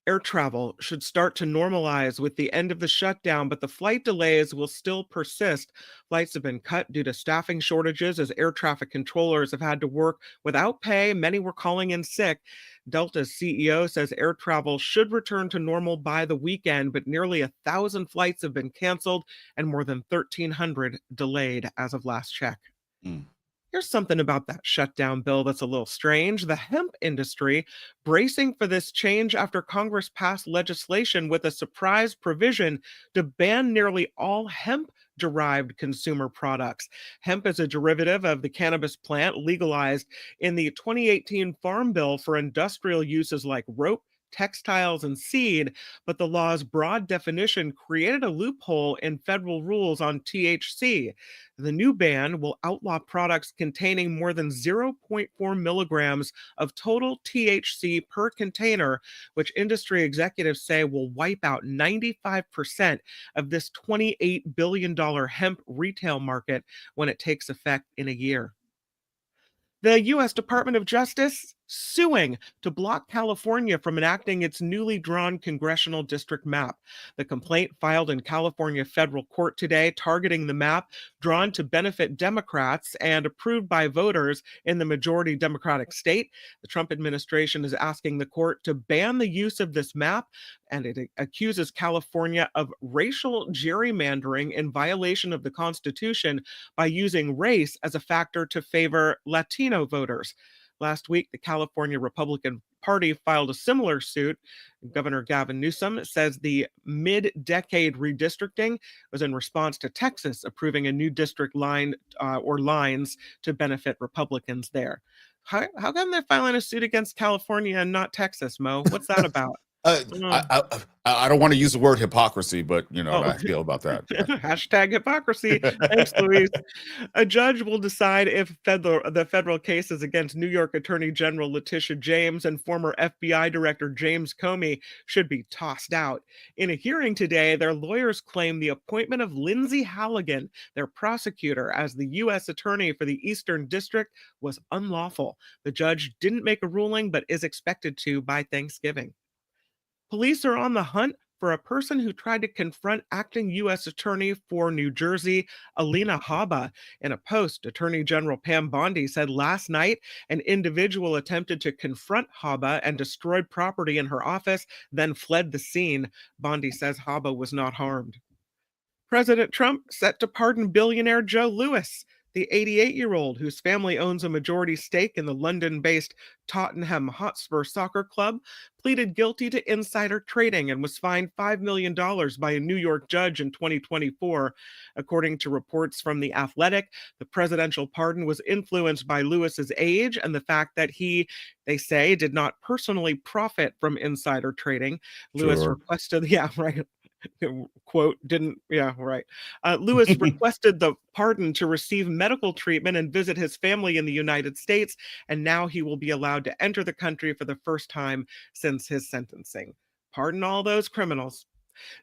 Air travel should start to normalize with the end of the shutdown, but the flight delays will still persist. Flights have been cut due to staffing shortages as air traffic controllers have had to work without pay. Many were calling in sick. Delta's CEO says air travel should return to normal by the weekend, but nearly 1,000 flights have been canceled and more than 1,300 delayed as of last check. Here's something about that shutdown bill that's a little strange. The hemp industry bracing for this change after Congress passed legislation with a surprise provision to ban nearly all hemp-derived consumer products. Hemp is a derivative of the cannabis plant legalized in the 2018 Farm Bill for industrial uses like rope, textiles, and seed, but the law's broad definition created a loophole in federal rules on THC. The new ban will outlaw products containing more than 0.4 milligrams of total THC per container, which industry executives say will wipe out 95% of this $28 billion hemp retail market when it takes effect in a year. The U.S. Department of Justice suing to block California from enacting its newly drawn congressional district map. The complaint filed in California federal court today, targeting the map drawn to benefit Democrats and approved by voters in the majority Democratic state. The Trump administration is asking the court to ban the use of this map, and it accuses California of racial gerrymandering in violation of the Constitution by using race as a factor to favor Latino voters. Last week, the California Republican Party filed a similar suit. Governor Gavin Newsom says the mid-decade redistricting was in response to Texas approving a new district line or lines to benefit Republicans there. How come they're filing a suit against California and not Texas, Mo? What's that about? Uh, Uh, I don't want to use the word hypocrisy, but you know oh, how I feel about that. hashtag hypocrisy. Thanks, Luis. A judge will decide if the federal cases against New York Attorney General Letitia James and former FBI Director James Comey should be tossed out. In a hearing today, their lawyers claim the appointment of Lindsay Halligan, their prosecutor, as the U.S. Attorney for the Eastern District was unlawful. The judge didn't make a ruling, but is expected to by Thanksgiving. Police are on the hunt for a person who tried to confront acting U.S. Attorney for New Jersey, Alina Habba. In a post, Attorney General Pam Bondi said last night an individual attempted to confront Habba and destroyed property in her office, then fled the scene. Bondi says Habba was not harmed. President Trump set to pardon billionaire Joe Louis. The 88-year-old, whose family owns a majority stake in the London-based Tottenham Hotspur Soccer Club, pleaded guilty to insider trading and was fined $5 million by a New York judge in 2024. According to reports from The Athletic, the presidential pardon was influenced by Lewis's age and the fact that he, they say, did not personally profit from insider trading. Lewis Sure. requested, yeah, right. Quote, didn't, yeah, right. Lewis requested the pardon to receive medical treatment and visit his family in the United States, and now he will be allowed to enter the country for the first time since his sentencing. Pardon all those criminals.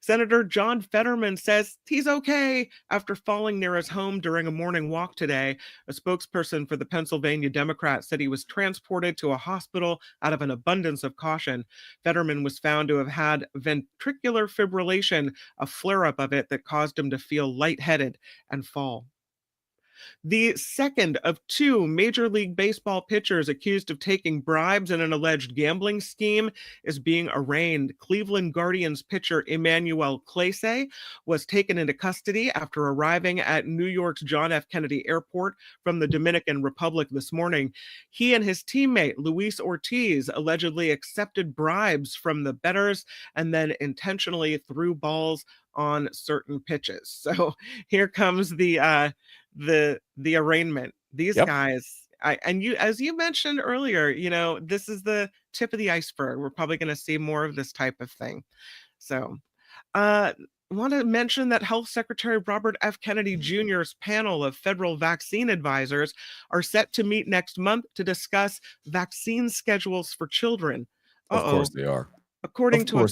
Senator John Fetterman says he's okay after falling near his home during a morning walk today. A spokesperson for the Pennsylvania Democrat said he was transported to a hospital out of an abundance of caution. Fetterman was found to have had ventricular fibrillation, a flare-up of it that caused him to feel lightheaded and fall. The second of two Major League Baseball pitchers accused of taking bribes in an alleged gambling scheme is being arraigned. Cleveland Guardians pitcher Emmanuel Clase was taken into custody after arriving at New York's John F. Kennedy Airport from the Dominican Republic this morning. He and his teammate, Luis Ortiz, allegedly accepted bribes from the bettors and then intentionally threw balls on certain pitches. So here comes the arraignment. These guys, as you mentioned earlier, this is the tip of the iceberg. We're probably going to see more of this type of thing. So want to mention that Health Secretary Robert F. Kennedy Jr.'s panel of federal vaccine advisors are set to meet next month to discuss vaccine schedules for children. Of course they are. According to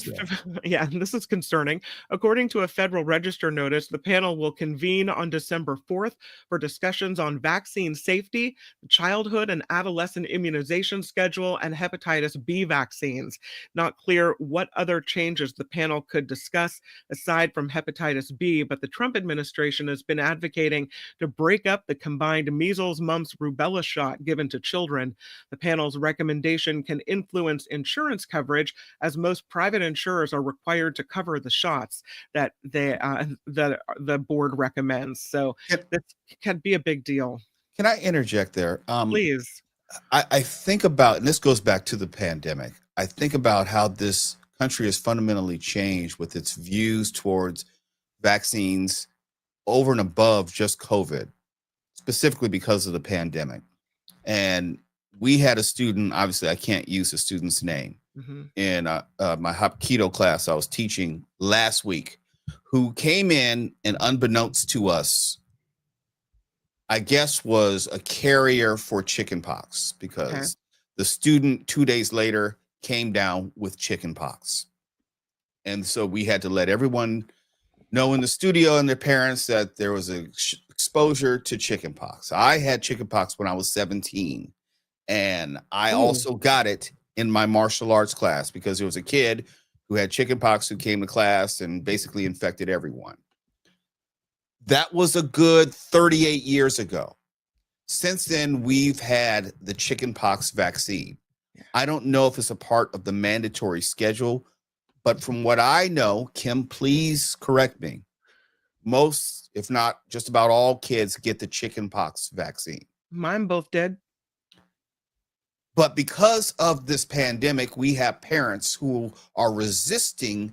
yeah, this is concerning. According to a Federal Register notice, the panel will convene on December 4th for discussions on vaccine safety, childhood and adolescent immunization schedule, and hepatitis B vaccines. Not clear what other changes the panel could discuss aside from hepatitis B, but the Trump administration has been advocating to break up the combined measles, mumps, rubella shot given to children. The panel's recommendation can influence insurance coverage, as most private insurers are required to cover the shots that the board recommends. So this can be a big deal. Can I interject there? Please. I think about, and this goes back to the pandemic, I think about how this country has fundamentally changed with its views towards vaccines over and above just COVID, specifically because of the pandemic. And we had a student, obviously I can't use the student's name, in my Hapkido class I was teaching last week, who came in and unbeknownst to us, I guess was a carrier for chickenpox, because the student 2 days later came down with chickenpox. And so we had to let everyone know in the studio and their parents that there was an exposure to chickenpox. I had chickenpox when I was 17, and I also got it in my martial arts class because there was a kid who had chickenpox who came to class and basically infected everyone. That was a good 38 years ago. Since then, we've had the chickenpox vaccine. I don't know if it's a part of the mandatory schedule, but from what I know, Kim, please correct me, most, if not just about all kids get the chickenpox vaccine. Mine both did. But because of this pandemic, we have parents who are resisting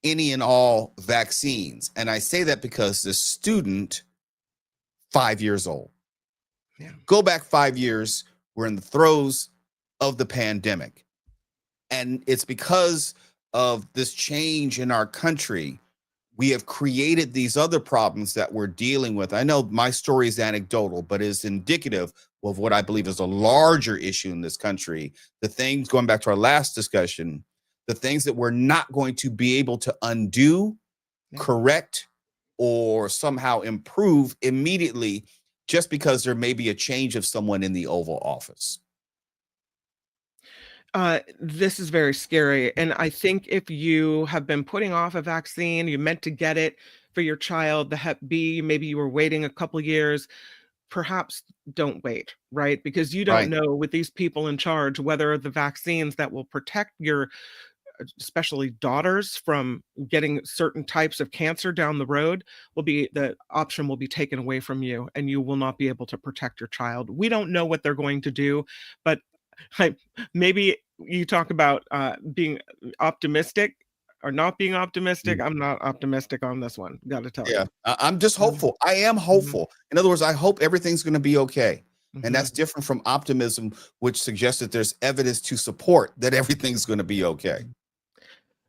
any and all vaccines. And I say that because the student, 5 years old, go back 5 years, we're in the throes of the pandemic. And it's because of this change in our country, we have created these other problems that we're dealing with. I know my story is anecdotal, but is indicative of what I believe is a larger issue in this country. The things, going back to our last discussion, the things that we're not going to be able to undo, correct, or somehow improve immediately just because there may be a change of someone in the Oval Office. This is very scary. And I think if you have been putting off a vaccine, you meant to get it for your child, the Hep B, maybe you were waiting a couple years, perhaps don't wait, right? Because you don't know with these people in charge whether the vaccines that will protect your, especially daughters, from getting certain types of cancer down the road the option will be taken away from you, and you will not be able to protect your child. We don't know what they're going to do, but maybe you talk about being optimistic or not being optimistic. I'm not optimistic on this one. Got to tell you. I'm just hopeful. I am hopeful. In other words, I hope everything's going to be okay. And that's different from optimism, which suggests that there's evidence to support that everything's going to be okay.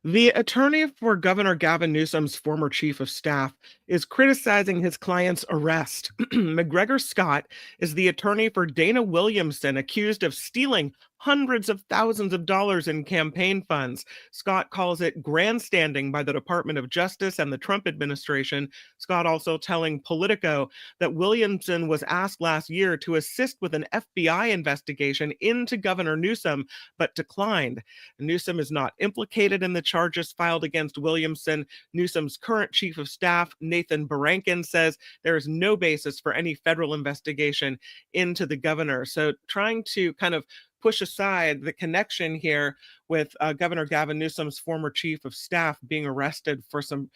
The attorney for Governor Gavin Newsom's former chief of staff is criticizing his client's arrest. McGregor Scott is the attorney for Dana Williamson, accused of stealing hundreds of thousands of dollars in campaign funds. Scott calls it grandstanding by the Department of Justice and the Trump administration. Scott also telling Politico that Williamson was asked last year to assist with an FBI investigation into Governor Newsom, but declined. Newsom is not implicated in the charges filed against Williamson. Newsom's current chief of staff, Nathan Barankin, says there is no basis for any federal investigation into the governor. So trying to kind of push aside the connection here with Governor Gavin Newsom's former chief of staff being arrested for some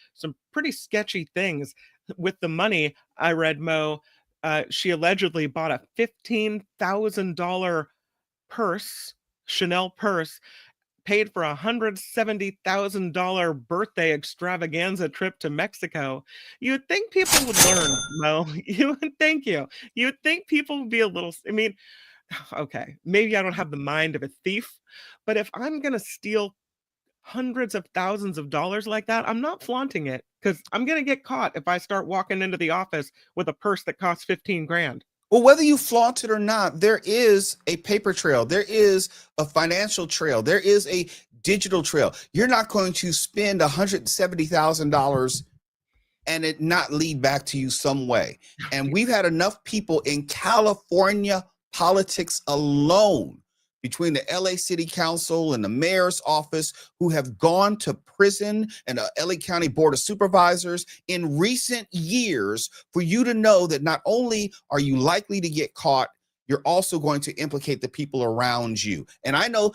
pretty sketchy things with the money. I read, Mo, she allegedly bought a $15,000 purse, Chanel purse, paid for a $170,000 birthday extravaganza trip to Mexico. You would think people would learn, Mo. You would think people would be a little, I mean, okay, maybe I don't have the mind of a thief, but if I'm going to steal hundreds of thousands of dollars like that, I'm not flaunting it, because I'm going to get caught if I start walking into the office with a purse that costs 15 grand. Well, whether you flaunt it or not, there is a paper trail. There is a financial trail. There is a digital trail. You're not going to spend $170,000 and it not lead back to you some way. And we've had enough people in California politics alone, between the LA City Council and the mayor's office, who have gone to prison, and the LA County Board of Supervisors in recent years, for you to know that not only are you likely to get caught, you're also going to implicate the people around you. And I know,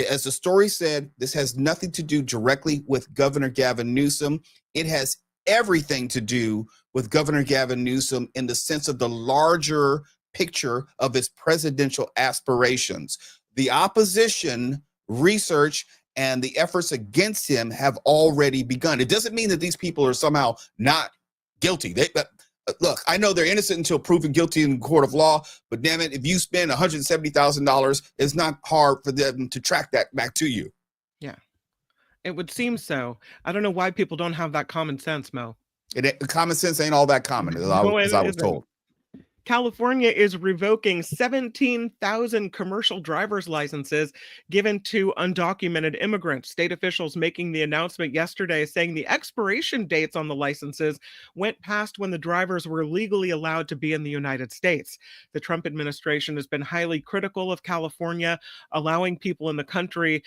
as the story said, this has nothing to do directly with Governor Gavin Newsom. It has everything to do with Governor Gavin Newsom in the sense of the larger picture of his presidential aspirations. The opposition research and the efforts against him have already begun. It doesn't mean that these people are somehow not guilty. Look, I know they're innocent until proven guilty in the court of law, but damn it, if you spend $170,000, it's not hard for them to track that back to you. Yeah, it would seem so. I don't know why people don't have that common sense, Mo. Common sense ain't all that common, as I was told. California is revoking 17,000 commercial driver's licenses given to undocumented immigrants. State officials making the announcement yesterday, saying the expiration dates on the licenses went past when the drivers were legally allowed to be in the United States. The Trump administration has been highly critical of California allowing people in the country,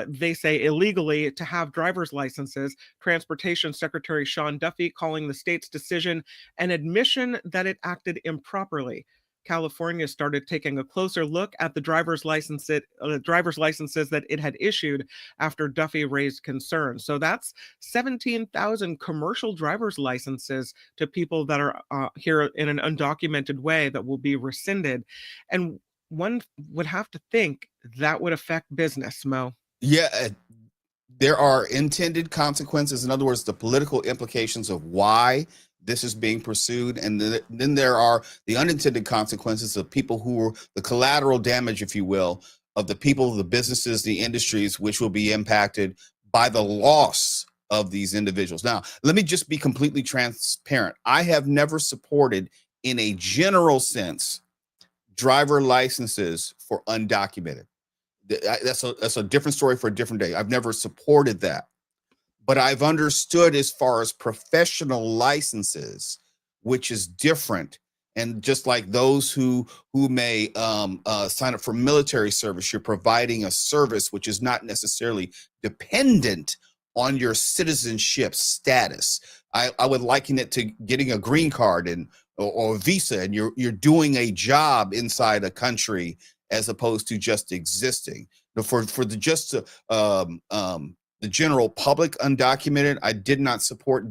they say illegally, to have driver's licenses. Transportation Secretary Sean Duffy calling the state's decision an admission that it acted improperly. California started taking a closer look at the driver's licenses that it had issued after Duffy raised concerns. So that's 17,000 commercial driver's licenses to people that are here in an undocumented way that will be rescinded. And one would have to think that would affect business, Mo. Yeah, there are intended consequences. In other words, the political implications of why this is being pursued. And then there are the unintended consequences of people who are the collateral damage, if you will, of the people, the businesses, the industries, which will be impacted by the loss of these individuals. Now, let me just be completely transparent. I have never supported, in a general sense, driver licenses for undocumented. That's a different story for a different day. I've never supported that. But I've understood as far as professional licenses, which is different. And just like those who may sign up for military service, you're providing a service which is not necessarily dependent on your citizenship status. I would liken it to getting a green card or a visa, and you're doing a job inside a country as opposed to just existing. For the general public undocumented, I do not support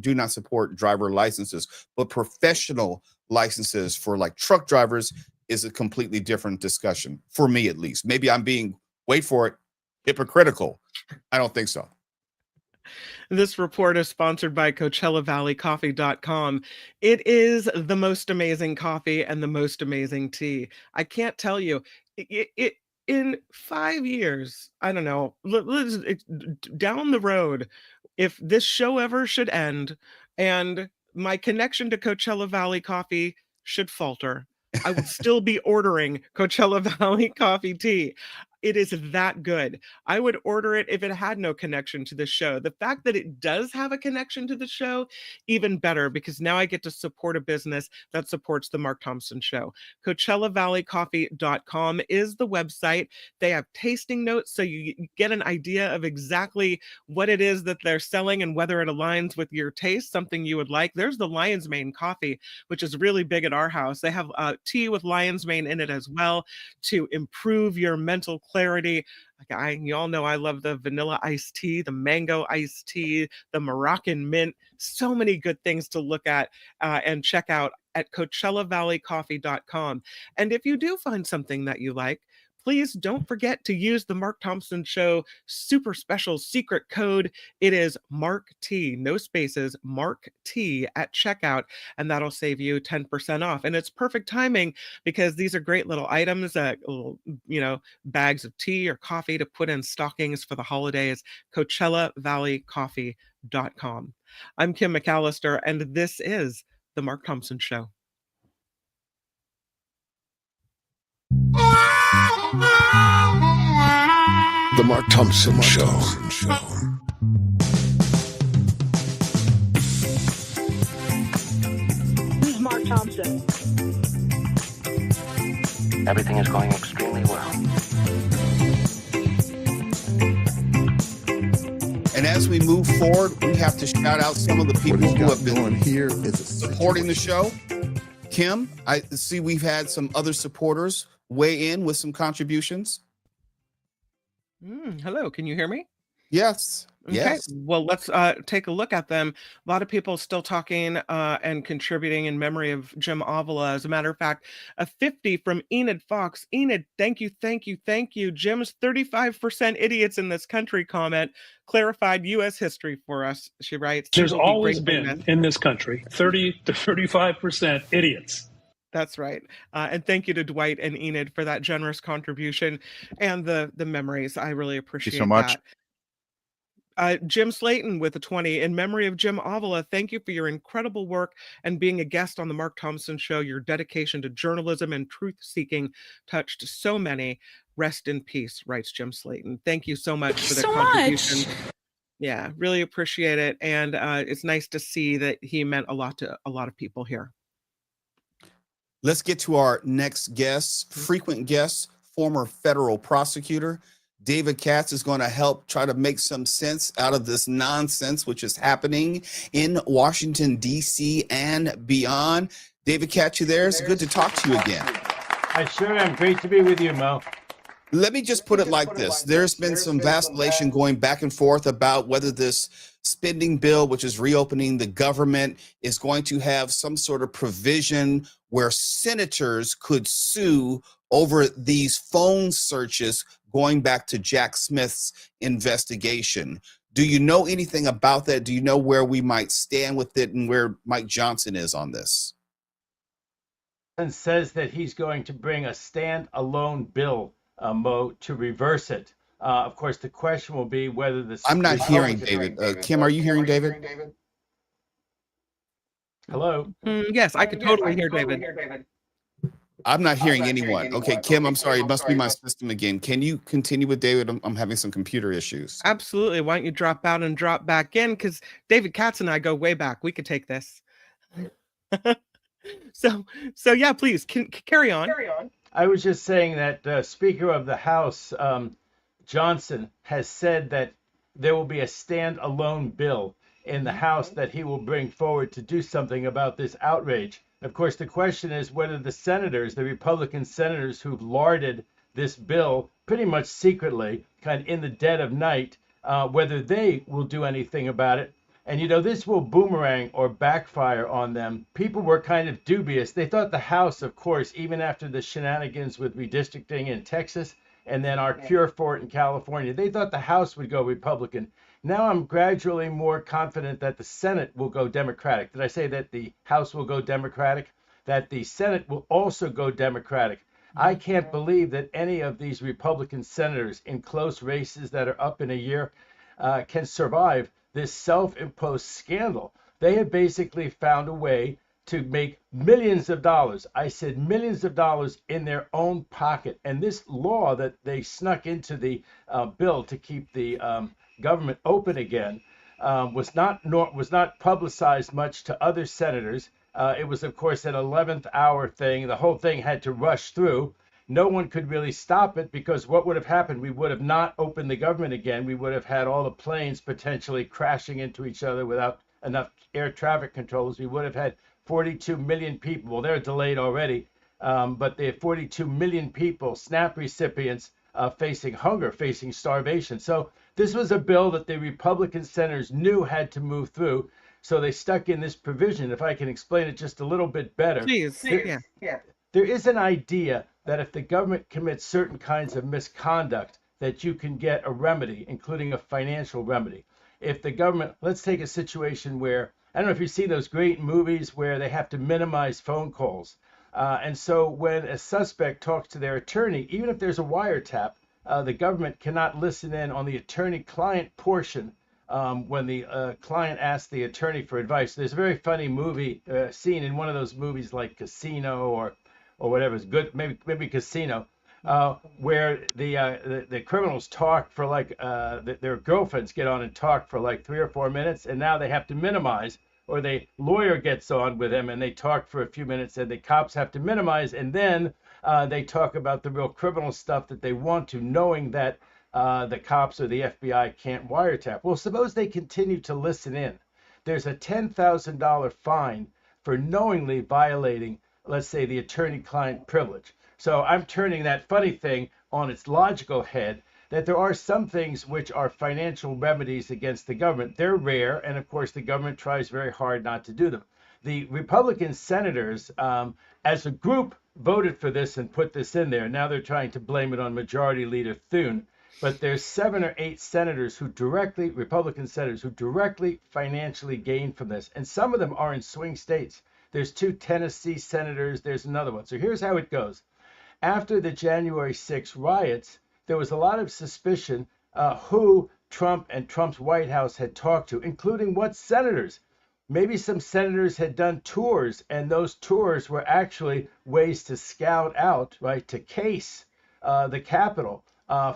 driver licenses, but professional licenses for like truck drivers is a completely different discussion, for me at least. Maybe I'm being, wait for it, hypocritical. I don't think so. This report is sponsored by CoachellaValleyCoffee.com. It is the most amazing coffee and the most amazing tea. I can't tell you. In 5 years, I don't know, down the road, if this show ever should end and my connection to Coachella Valley Coffee should falter, I would still be ordering Coachella Valley Coffee tea. It is that good. I would order it if it had no connection to the show. The fact that it does have a connection to the show, even better, because now I get to support a business that supports the Mark Thompson Show. CoachellaValleyCoffee.com is the website. They have tasting notes, so you get an idea of exactly what it is that they're selling and whether it aligns with your taste, something you would like. There's the lion's mane coffee, which is really big at our house. They have tea with lion's mane in it as well to improve your mental clarity. You all know I love the vanilla iced tea, the mango iced tea, the Moroccan mint. So many good things to look at and check out at CoachellaValleyCoffee.com. And if you do find something that you like, please don't forget to use the Mark Thompson Show super special secret code. It is MARK-T, no spaces, MARK-T at checkout, and that'll save you 10% off. And it's perfect timing because these are great little items, little, bags of tea or coffee to put in stockings for the holidays. CoachellaValleyCoffee.com. I'm Kim McAllister, and this is the Mark Thompson Show. The Mark Thompson Show. Who's Mark Thompson? Everything is going extremely well. And as we move forward, we have to shout out some of the people who have been supporting the show. Kim, I see we've had some other supporters weigh in with some contributions. Hello, can you hear me? Yes. Okay. Yes. Well, let's take a look at them. A lot of people still talking and contributing in memory of Jim Avila. As a matter of fact, a 50 from Enid Fox. Enid, thank you. Jim's 35% idiots in this country comment clarified U.S. history for us, she writes. There's always been in this country 30 to 35% idiots. That's right. And thank you to Dwight and Enid for that generous contribution and the memories. I really appreciate so much. that. Jim Slayton with a 20. In memory of Jim Avila, thank you for your incredible work and being a guest on the Mark Thompson Show. Your dedication to journalism and truth-seeking touched so many. Rest in peace, writes Jim Slayton. Thank you so much for the contribution. Yeah, really appreciate it. And it's nice to see that he meant a lot to a lot of people here. Let's get to our next guest, frequent guest, former federal prosecutor. David Katz is going to help try to make some sense out of this nonsense which is happening in Washington, D.C. and beyond. David Katz, you there? It's good to talk to you again. I sure am. Great to be with you, Mo. Let me just put it like this. There's been some vacillation going back and forth about whether this spending bill, which is reopening the government, is going to have some sort of provision where senators could sue over these phone searches going back to Jack Smith's investigation. Do you know anything about that? Do you know where we might stand with it and where Mike Johnson is on this? And says that he's going to bring a stand-alone bill Mo, to reverse it. Of course, the question will be whether the I'm not hearing Republican- David. Kim, are you hearing David? Hello? Yes, I could totally hear David. I'm not hearing anyone. Okay, Kim, I'm sorry. It must be my system again. Can you continue with David? I'm having some computer issues. Absolutely. Why don't you drop out and drop back in? Because David Katz and I go way back. We could take this. So yeah, please carry on. I was just saying that Speaker of the House, Johnson, has said that there will be a standalone bill in the House that he will bring forward to do something about this outrage. Of course, the question is whether the senators, the Republican senators who've larded this bill pretty much secretly, kind of in the dead of night, whether they will do anything about it. And, you know, this will boomerang or backfire on them. People were kind of dubious. They thought the House, of course, even after the shenanigans with redistricting in Texas and then our cure for it in California, they thought the House would go Republican. Now I'm gradually more confident that the Senate will go Democratic. Did I say that the House will go Democratic? That the Senate will also go Democratic. I can't believe that any of these Republican senators in close races that are up in a year can survive this self-imposed scandal. They have basically found a way to make millions of dollars. I said millions of dollars in their own pocket. And this law that they snuck into the bill to keep the government open again was not publicized much to other senators. It was, of course, an 11th hour thing. The whole thing had to rush through. No one could really stop it because what would have happened? We would have not opened the government again. We would have had all the planes potentially crashing into each other without enough air traffic controllers. We would have had 42 million people. Well, they're delayed already, but they have 42 million people, SNAP recipients, facing hunger, facing starvation. So this was a bill that the Republican senators knew had to move through. So they stuck in this provision. If I can explain it just a little bit better. Please. There is an idea that if the government commits certain kinds of misconduct, that you can get a remedy, including a financial remedy. If the government, let's take a situation where, I don't know if you see those great movies where they have to minimize phone calls. And so when a suspect talks to their attorney, even if there's a wiretap, the government cannot listen in on the attorney-client portion when the client asks the attorney for advice. There's a very funny movie scene in one of those movies like Casino or whatever is good, maybe Casino, where the criminals talk for like their girlfriends get on and talk for like 3 or 4 minutes, and now they have to minimize, or the lawyer gets on with them and they talk for a few minutes, and the cops have to minimize, and then they talk about the real criminal stuff that they want to, knowing that the cops or the FBI can't wiretap. Well, suppose they continue to listen in. There's a $10,000 fine for knowingly violating, let's say, the attorney-client privilege. So I'm turning that funny thing on its logical head, that there are some things which are financial remedies against the government. They're rare, and of course the government tries very hard not to do them. The Republican senators, as a group, voted for this and put this in there. Now they're trying to blame it on Majority Leader Thune. But there's 7 or 8 senators who directly, Republican senators, who directly financially gain from this. And some of them are in swing states. There's 2 Tennessee senators. There's another one. So here's how it goes. After the January 6 riots, there was a lot of suspicion who Trump and Trump's White House had talked to, including what senators. Maybe some senators had done tours, and those tours were actually ways to scout out, right, to case the Capitol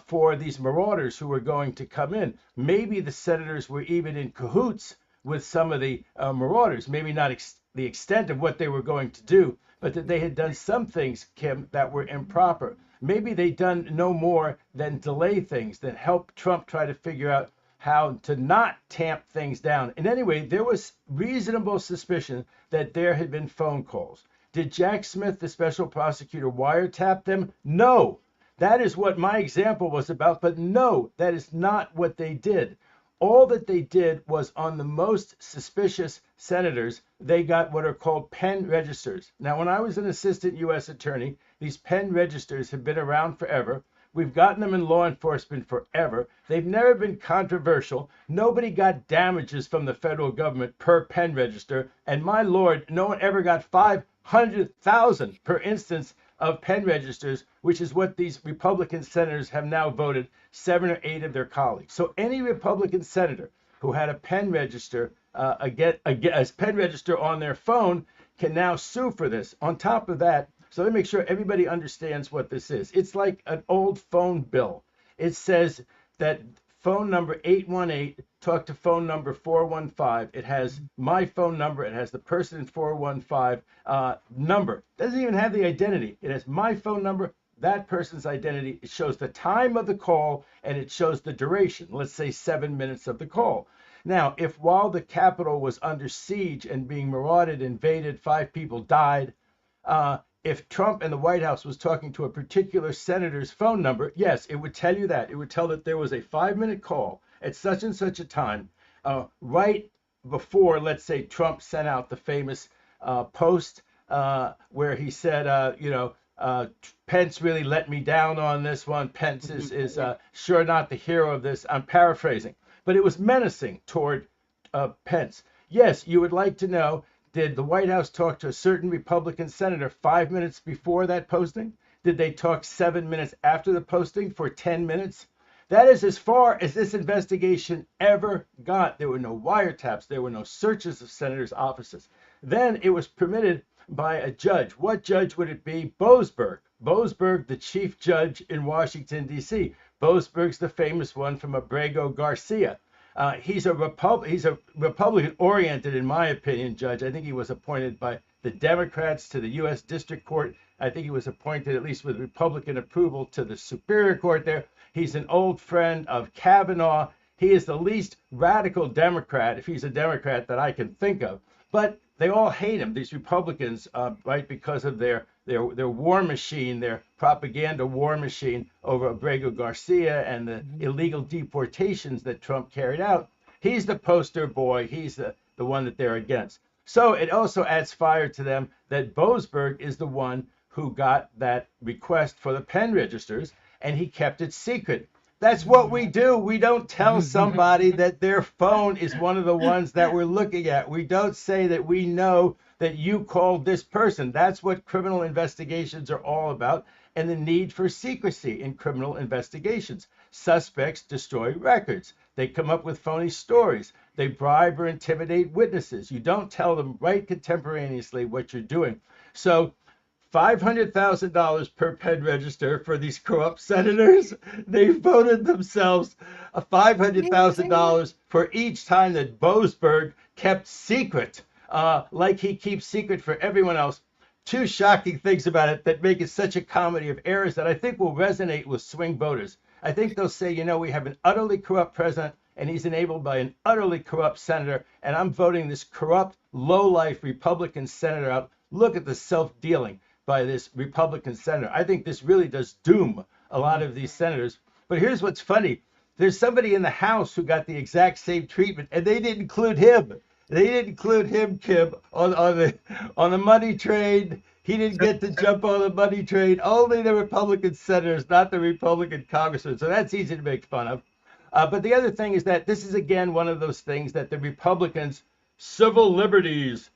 for these marauders who were going to come in. Maybe the senators were even in cahoots with some of the marauders, maybe not the extent of what they were going to do, but that they had done some things, Kim, that were improper. Maybe they'd done no more than delay things, than help Trump try to figure out how to not tamp things down. And anyway, there was reasonable suspicion that there had been phone calls. Did Jack Smith, the special prosecutor, wiretap them? No. That is what my example was about, but no, that is not what they did. All that they did was on the most suspicious senators, they got what are called pen registers. Now, when I was an assistant U.S. attorney, these pen registers have been around forever. We've gotten them in law enforcement forever. They've never been controversial. Nobody got damages from the federal government per pen register. And my Lord, no one ever got $500,000 per instance of pen registers, which is what these Republican senators have now voted 7 or 8 of their colleagues. So any Republican senator who had a pen register, a pen register on their phone can now sue for this. On top of that, so let me make sure everybody understands what this is. It's like an old phone bill. It says that phone number 818 talk to phone number 415. It has my phone number. It has the person in 415 number. It doesn't even have the identity. It has my phone number, that person's identity. It shows the time of the call, and it shows the duration. Let's say 7 minutes of the call. Now, if while the Capitol was under siege and being marauded, invaded, 5 people died, if Trump and the White House was talking to a particular senator's phone number, yes, it would tell you that. It would tell that there was a 5-minute call at such and such a time, right before, let's say, Trump sent out the famous post where he said, Pence really let me down on this one. Pence is sure not the hero of this. I'm paraphrasing. But it was menacing toward Pence. Yes, you would like to know, did the White House talk to a certain Republican senator 5 minutes before that posting? Did they talk 7 minutes after the posting for 10 minutes? That is as far as this investigation ever got. There were no wiretaps. There were no searches of senators' offices. Then it was permitted by a judge. What judge would it be? Boebert. Boebert, the chief judge in Washington, D.C. Boesberg's the famous one from Abrego Garcia. He's a Republican-oriented, in my opinion, judge. I think he was appointed by the Democrats to the U.S. District Court. I think he was appointed, at least with Republican approval, to the Superior Court there. He's an old friend of Kavanaugh. He is the least radical Democrat, if he's a Democrat, that I can think of. But they all hate him, these Republicans, right, because of their war machine, their propaganda war machine over Abrego Garcia and the illegal deportations that Trump carried out. He's the poster boy. He's the one that they're against. So it also adds fire to them that Boebert is the one who got that request for the pen registers, and he kept it secret. That's what we do. We don't tell somebody that their phone is one of the ones that we're looking at. We don't say that we know that you called this person. That's what criminal investigations are all about, and the need for secrecy in criminal investigations. Suspects destroy records. They come up with phony stories. They bribe or intimidate witnesses. You don't tell them right contemporaneously what you're doing. So $500,000 per pen register for these corrupt senators. They voted themselves $500,000 for each time that Boebert kept secret, like he keeps secret for everyone else. 2 shocking things about it that make it such a comedy of errors that I think will resonate with swing voters. I think they'll say, we have an utterly corrupt president, and he's enabled by an utterly corrupt senator, and I'm voting this corrupt, low-life Republican senator out. Look at the self-dealing by this Republican senator. I think this really does doom a lot of these senators. But here's what's funny. There's somebody in the House who got the exact same treatment, and they didn't include him. They didn't include him, Kim, on the money train. He didn't get to jump on the money train. Only the Republican senators, not the Republican congressmen. So that's easy to make fun of. But the other thing is that this is, again, one of those things that the Republicans' civil liberties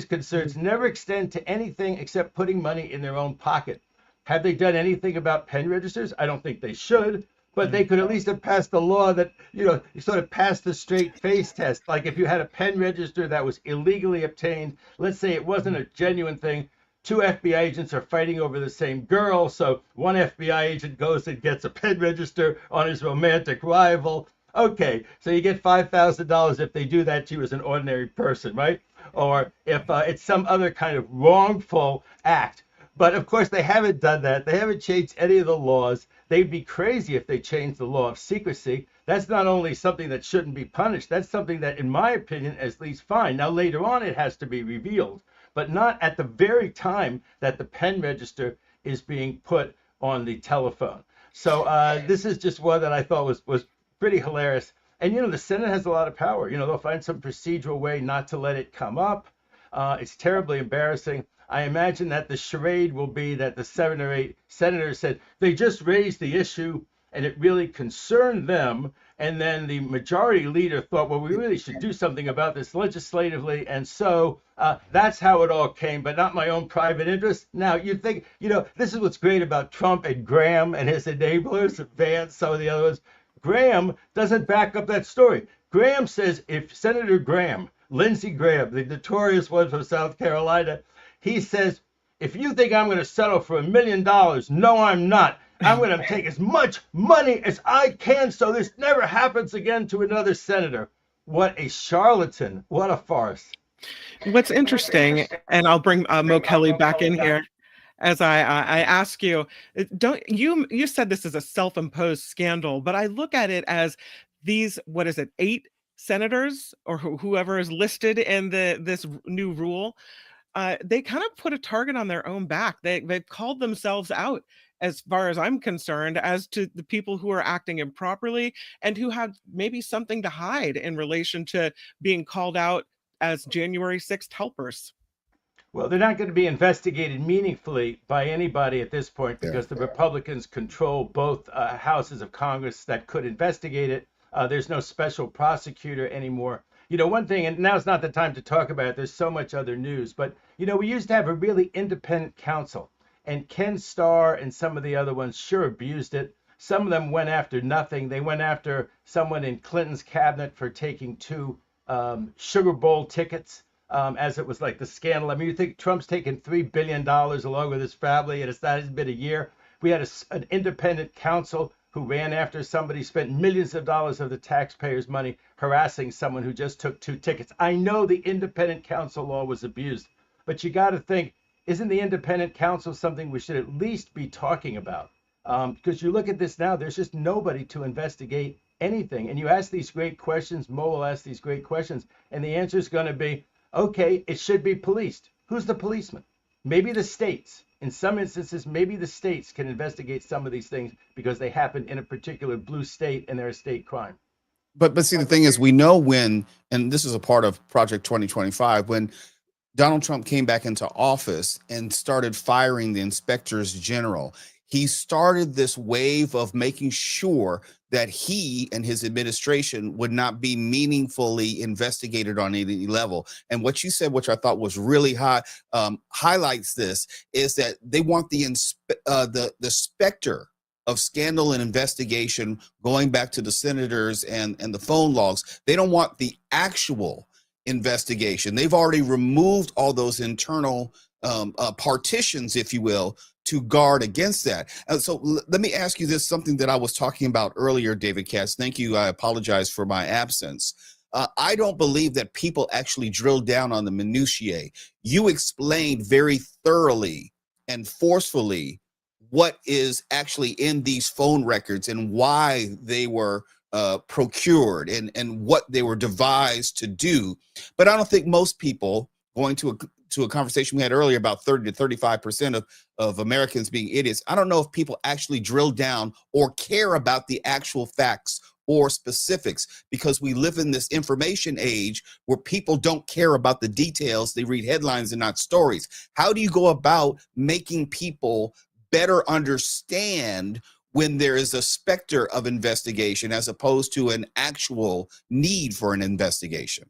concerns never extend to anything except putting money in their own pocket. Have they done anything about pen registers? I don't think they should, but they could at least have passed a law that, you sort of passed the straight face test. Like if you had a pen register that was illegally obtained, let's say it wasn't a genuine thing, 2 FBI agents are fighting over the same girl, so one FBI agent goes and gets a pen register on his romantic rival. Okay, so you get $5,000 if they do that to you as an ordinary person, right? Or if it's some other kind of wrongful act. But of course, they haven't done that. They haven't changed any of the laws. They'd be crazy if they changed the law of secrecy. That's not only something that shouldn't be punished, that's something that, in my opinion, is at least fine. Now, later on, it has to be revealed, but not at the very time that the pen register is being put on the telephone. So this is just one that I thought was pretty hilarious. And, the Senate has a lot of power. They'll find some procedural way not to let it come up. It's terribly embarrassing. I imagine that the charade will be that the 7 or 8 senators said they just raised the issue and it really concerned them. And then the majority leader thought, well, we really should do something about this legislatively. And so that's how it all came, but not my own private interest. Now, you'd think, this is what's great about Trump and Graham and his enablers, Vance, some of the other ones. Graham doesn't back up that story. Graham says if Senator Graham, Lindsey Graham, the notorious one from South Carolina, he says, if you think I'm going to settle for $1 million, no, I'm not. I'm going to take as much money as I can so this never happens again to another senator. What a charlatan. What a farce. What's interesting, and I'll bring Mo Kelley back in here as I ask you, don't you said this is a self-imposed scandal, but I look at it as these, 8 senators or whoever is listed in this new rule, they kind of put a target on their own back. They've called themselves out, as far as I'm concerned, as to the people who are acting improperly and who have maybe something to hide in relation to being called out as January 6th helpers. Well, they're not going to be investigated meaningfully by anybody at this point because the Republicans control both houses of Congress that could investigate it. There's no special prosecutor anymore. One thing, and now's not the time to talk about it, there's so much other news, but, we used to have a really independent counsel. And Ken Starr and some of the other ones sure abused it. Some of them went after nothing. They went after someone in Clinton's cabinet for taking 2 Sugar Bowl tickets, as it was like the scandal. I mean, you think Trump's taken $3 billion along with his family, and it's not been a year. We had an independent counsel who ran after somebody, spent millions of dollars of the taxpayers' money harassing someone who just took 2 tickets. I know the independent counsel law was abused, but you got to think, isn't the independent counsel something we should at least be talking about? Because you look at this now, there's just nobody to investigate anything. And you ask these great questions, Mo will ask these great questions, and the answer is going to be, okay, it should be policed. Who's the policeman? Maybe the states. In some instances, maybe the states can investigate some of these things because they happen in a particular blue state and they're a state crime. But see, the thing is, we know when, and this is a part of Project 2025, when Donald Trump came back into office and started firing the inspectors general, he started this wave of making sure that he and his administration would not be meaningfully investigated on any level. And what you said, which I thought was really high, highlights this, is that they want the specter of scandal and investigation going back to the senators and the phone logs. They don't want the actual investigation. They've already removed all those internal partitions, if you will, to guard against that. So let me ask you this, something that I was talking about earlier, David Katz. Thank you. I apologize for my absence. I don't believe that people actually drill down on the minutiae. You explained very thoroughly and forcefully what is actually in these phone records and why they were procured and what they were devised to do. But I don't think most people, going to a conversation we had earlier about 30 to 35% of Americans being idiots, I don't know if people actually drill down or care about the actual facts or specifics, because we live in this information age where people don't care about the details. They read headlines and not stories. How do you go about making people better understand when there is a specter of investigation as opposed to an actual need for an investigation?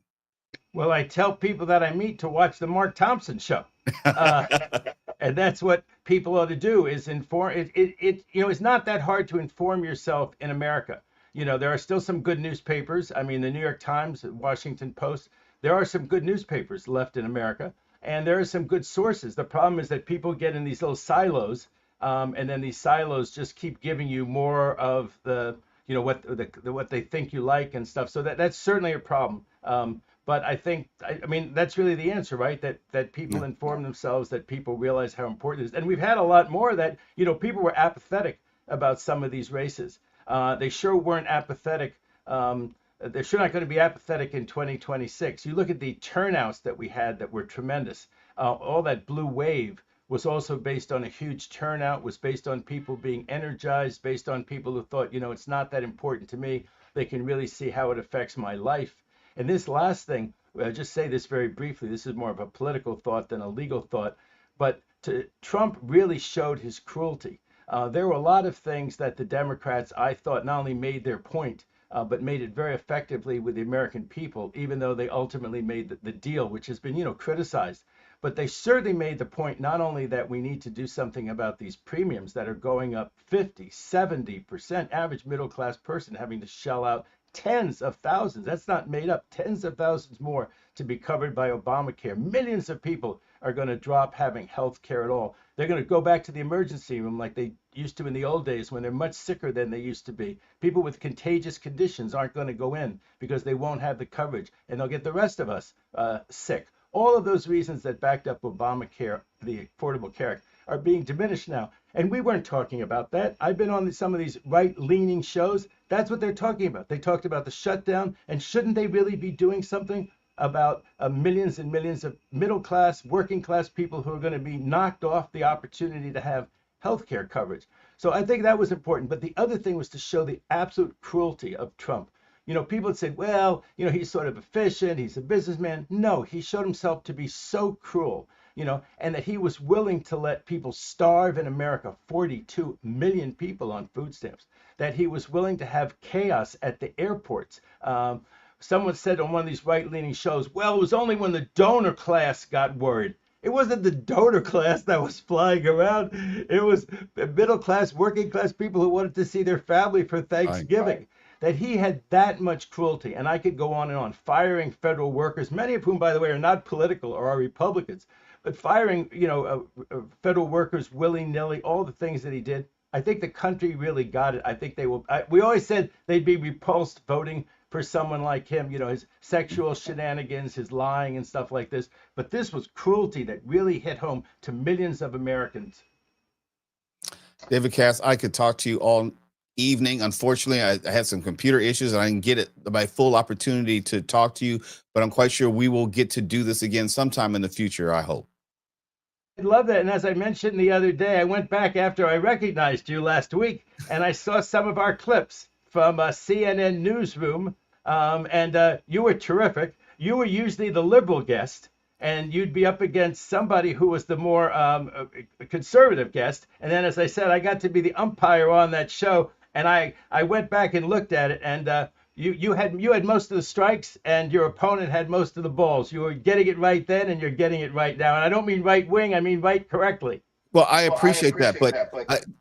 Well, I tell people that I meet to watch the Mark Thompson show. And that's what people ought to do, is inform. It's not that hard to inform yourself in America. There are still some good newspapers. I mean, the New York Times, Washington Post, there are some good newspapers left in America, and there are some good sources. The problem is that people get in these little silos, and then these silos just keep giving you more of the, what they think you like and stuff. So that's certainly a problem. But I think, that's really the answer, right? That people inform themselves, that people realize how important it is. And we've had a lot more that, people were apathetic about some of these races. They sure weren't apathetic. They're sure not going to be apathetic in 2026. You look at the turnouts that we had that were tremendous. All that blue wave was also based on a huge turnout, was based on people being energized, based on people who thought, it's not that important to me. They can really see how it affects my life. And this last thing, I'll just say this very briefly. This is more of a political thought than a legal thought. But Trump really showed his cruelty. There were a lot of things that the Democrats, I thought, not only made their point, but made it very effectively with the American people, even though they ultimately made the deal, which has been, criticized. But they certainly made the point not only that we need to do something about these premiums that are going up 50, 70%, average middle class person having to shell out tens of thousands. That's not made up, tens of thousands more to be covered by Obamacare. Millions of people are going to drop having health care at all. They're going to go back to the emergency room like they used to in the old days when they're much sicker than they used to be. People with contagious conditions aren't going to go in because they won't have the coverage, and they'll get the rest of us sick. All of those reasons that backed up Obamacare, the Affordable Care Act, are being diminished now. And we weren't talking about that. I've been on some of these right-leaning shows. That's what they're talking about. They talked about the shutdown, and shouldn't they really be doing something about millions and millions of middle-class, working-class people who are going to be knocked off the opportunity to have health care coverage? So I think that was important. But the other thing was to show the absolute cruelty of Trump. People had said, well, he's sort of efficient, he's a businessman. No, he showed himself to be so cruel, and that he was willing to let people starve in America, 42 million people on food stamps, that he was willing to have chaos at the airports. Someone said on one of these right-leaning shows, well, it was only when the donor class got worried. It wasn't the donor class that was flying around. It was middle class, working class people who wanted to see their family for Thanksgiving. Right. That he had that much cruelty, and I could go on and on, firing federal workers, many of whom, by the way, are not political or are Republicans, but firing, federal workers willy-nilly, all the things that he did. I think the country really got it. I think they will. We always said they'd be repulsed voting for someone like him, his sexual shenanigans, his lying and stuff like this. But this was cruelty that really hit home to millions of Americans. David Katz, I could talk to you all evening. Unfortunately, I had some computer issues and I didn't get my full opportunity to talk to you, but I'm quite sure we will get to do this again sometime in the future, I hope. I love that. And as I mentioned the other day, I went back after I recognized you last week and I saw some of our clips from CNN Newsroom, and you were terrific. You were usually the liberal guest, and you'd be up against somebody who was the more conservative guest. And then, as I said, I got to be the umpire on that show, and I went back and looked at it, and you had most of the strikes, and your opponent had most of the balls. You were getting it right then, and you're getting it right now. And I don't mean right wing, I mean right correctly. Well, I appreciate that, but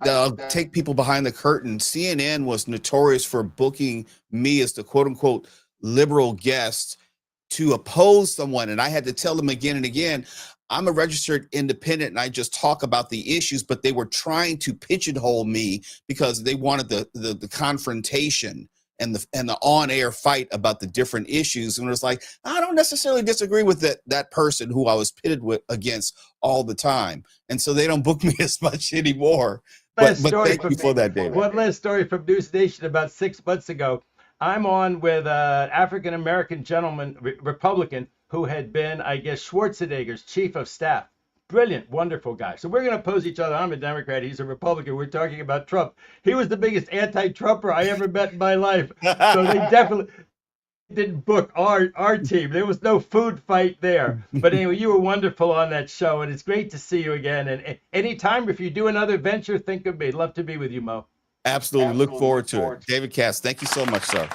I'll take people behind the curtain. CNN was notorious for booking me as the quote-unquote liberal guest to oppose someone, and I had to tell them again and again, I'm a registered independent and I just talk about the issues, but they were trying to pigeonhole me because they wanted the confrontation and the on-air fight about the different issues. And it was like, I don't necessarily disagree with that person who I was pitted against all the time. And so they don't book me as much anymore. But thank you for that, David. One last story from News Nation about 6 months ago. I'm on with an African-American gentleman, Republican, who had been, I guess, Schwarzenegger's chief of staff. Brilliant, wonderful guy. So we're going to oppose each other. I'm a Democrat. He's a Republican. We're talking about Trump. He was the biggest anti-Trumper I ever met in my life. So they definitely didn't book our team. There was no food fight there. But anyway, you were wonderful on that show, and it's great to see you again. And anytime, if you do another venture, think of me. Love to be with you, Mo. Absolutely. Look forward to it. David Katz, thank you so much, sir.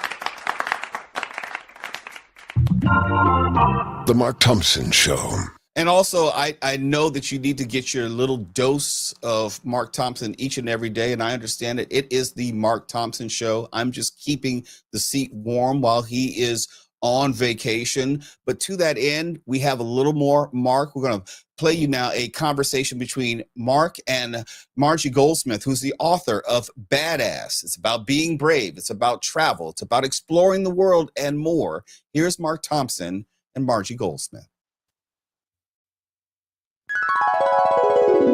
The Mark Thompson Show. And also, I know that you need to get your little dose of Mark Thompson each and every day, and I understand it. It is the Mark Thompson Show. I'm just keeping the seat warm while he is on vacation. But to that end, we have a little more Mark. We're going to play you now a conversation between Mark and Margie Goldsmith, who's the author of Badass. It's about being brave. It's about travel. It's about exploring the world and more. Here's Mark Thompson and Margie Goldsmith.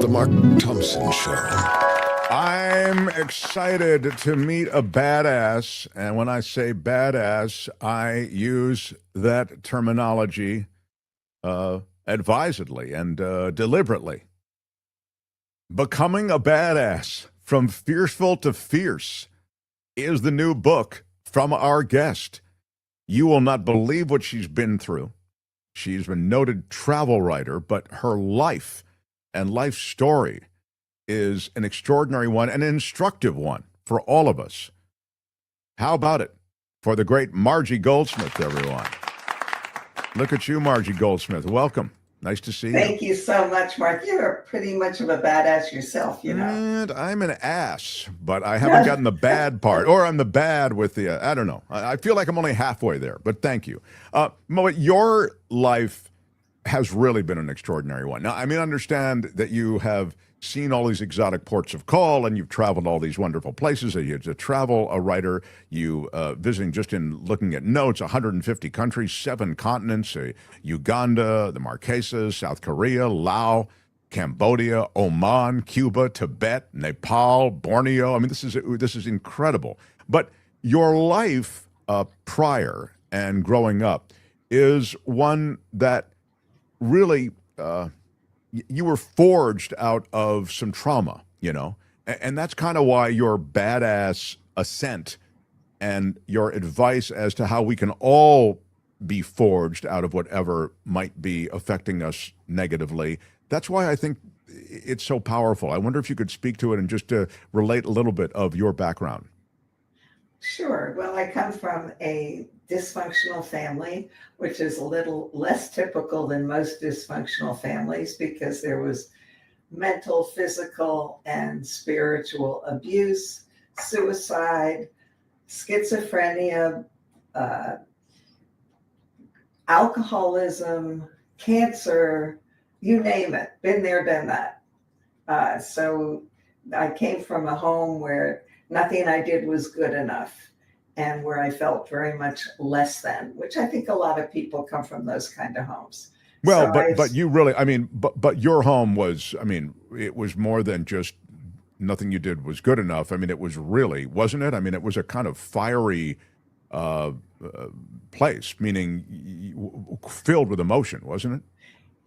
The Mark Thompson Show. I'm excited to meet a badass. And when I say badass, I use that terminology advisedly and deliberately. Becoming a Badass, From Fearful to Fierce, is the new book from our guest. You will not believe what she's been through. She's a noted travel writer, but her life and life story is an extraordinary one and an instructive one for all of us. How about it for the great Margie Goldsmith, everyone? Look at you, Margie Goldsmith. Welcome. Nice to see you. Thank you so much, Mark. You're pretty much of a badass yourself, you know. And I'm an ass, but I haven't gotten the bad part. Or I'm the bad with the, I don't know. I feel like I'm only halfway there, but thank you. Mo, your life has really been an extraordinary one. Now, I mean, understand that you have seen all these exotic ports of call, and you've traveled all these wonderful places. You're a travel writer. You visiting, just in looking at notes, 150 countries, 7 continents, Uganda, the Marquesas, South Korea, Laos, Cambodia, Oman, Cuba, Tibet, Nepal, Borneo. I mean, this is incredible. But your life prior and growing up is one that really you were forged out of some trauma, you know, and that's kind of why your badass ascent and your advice as to how we can all be forged out of whatever might be affecting us negatively. That's why I think it's so powerful. I wonder if you could speak to it and just relate a little bit of your background. Sure. Well, I come from a dysfunctional family, which is a little less typical than most dysfunctional families because there was mental, physical, and spiritual abuse, suicide, schizophrenia, alcoholism, cancer, you name it. Been there, done that. So I came from a home where nothing I did was good enough, and where I felt very much less than, which I think a lot of people come from those kind of homes. Well, so but you really, I mean, but your home was, I mean, it was more than just nothing you did was good enough. I mean, it was really, wasn't it? I mean, it was a kind of fiery place, meaning filled with emotion, wasn't it?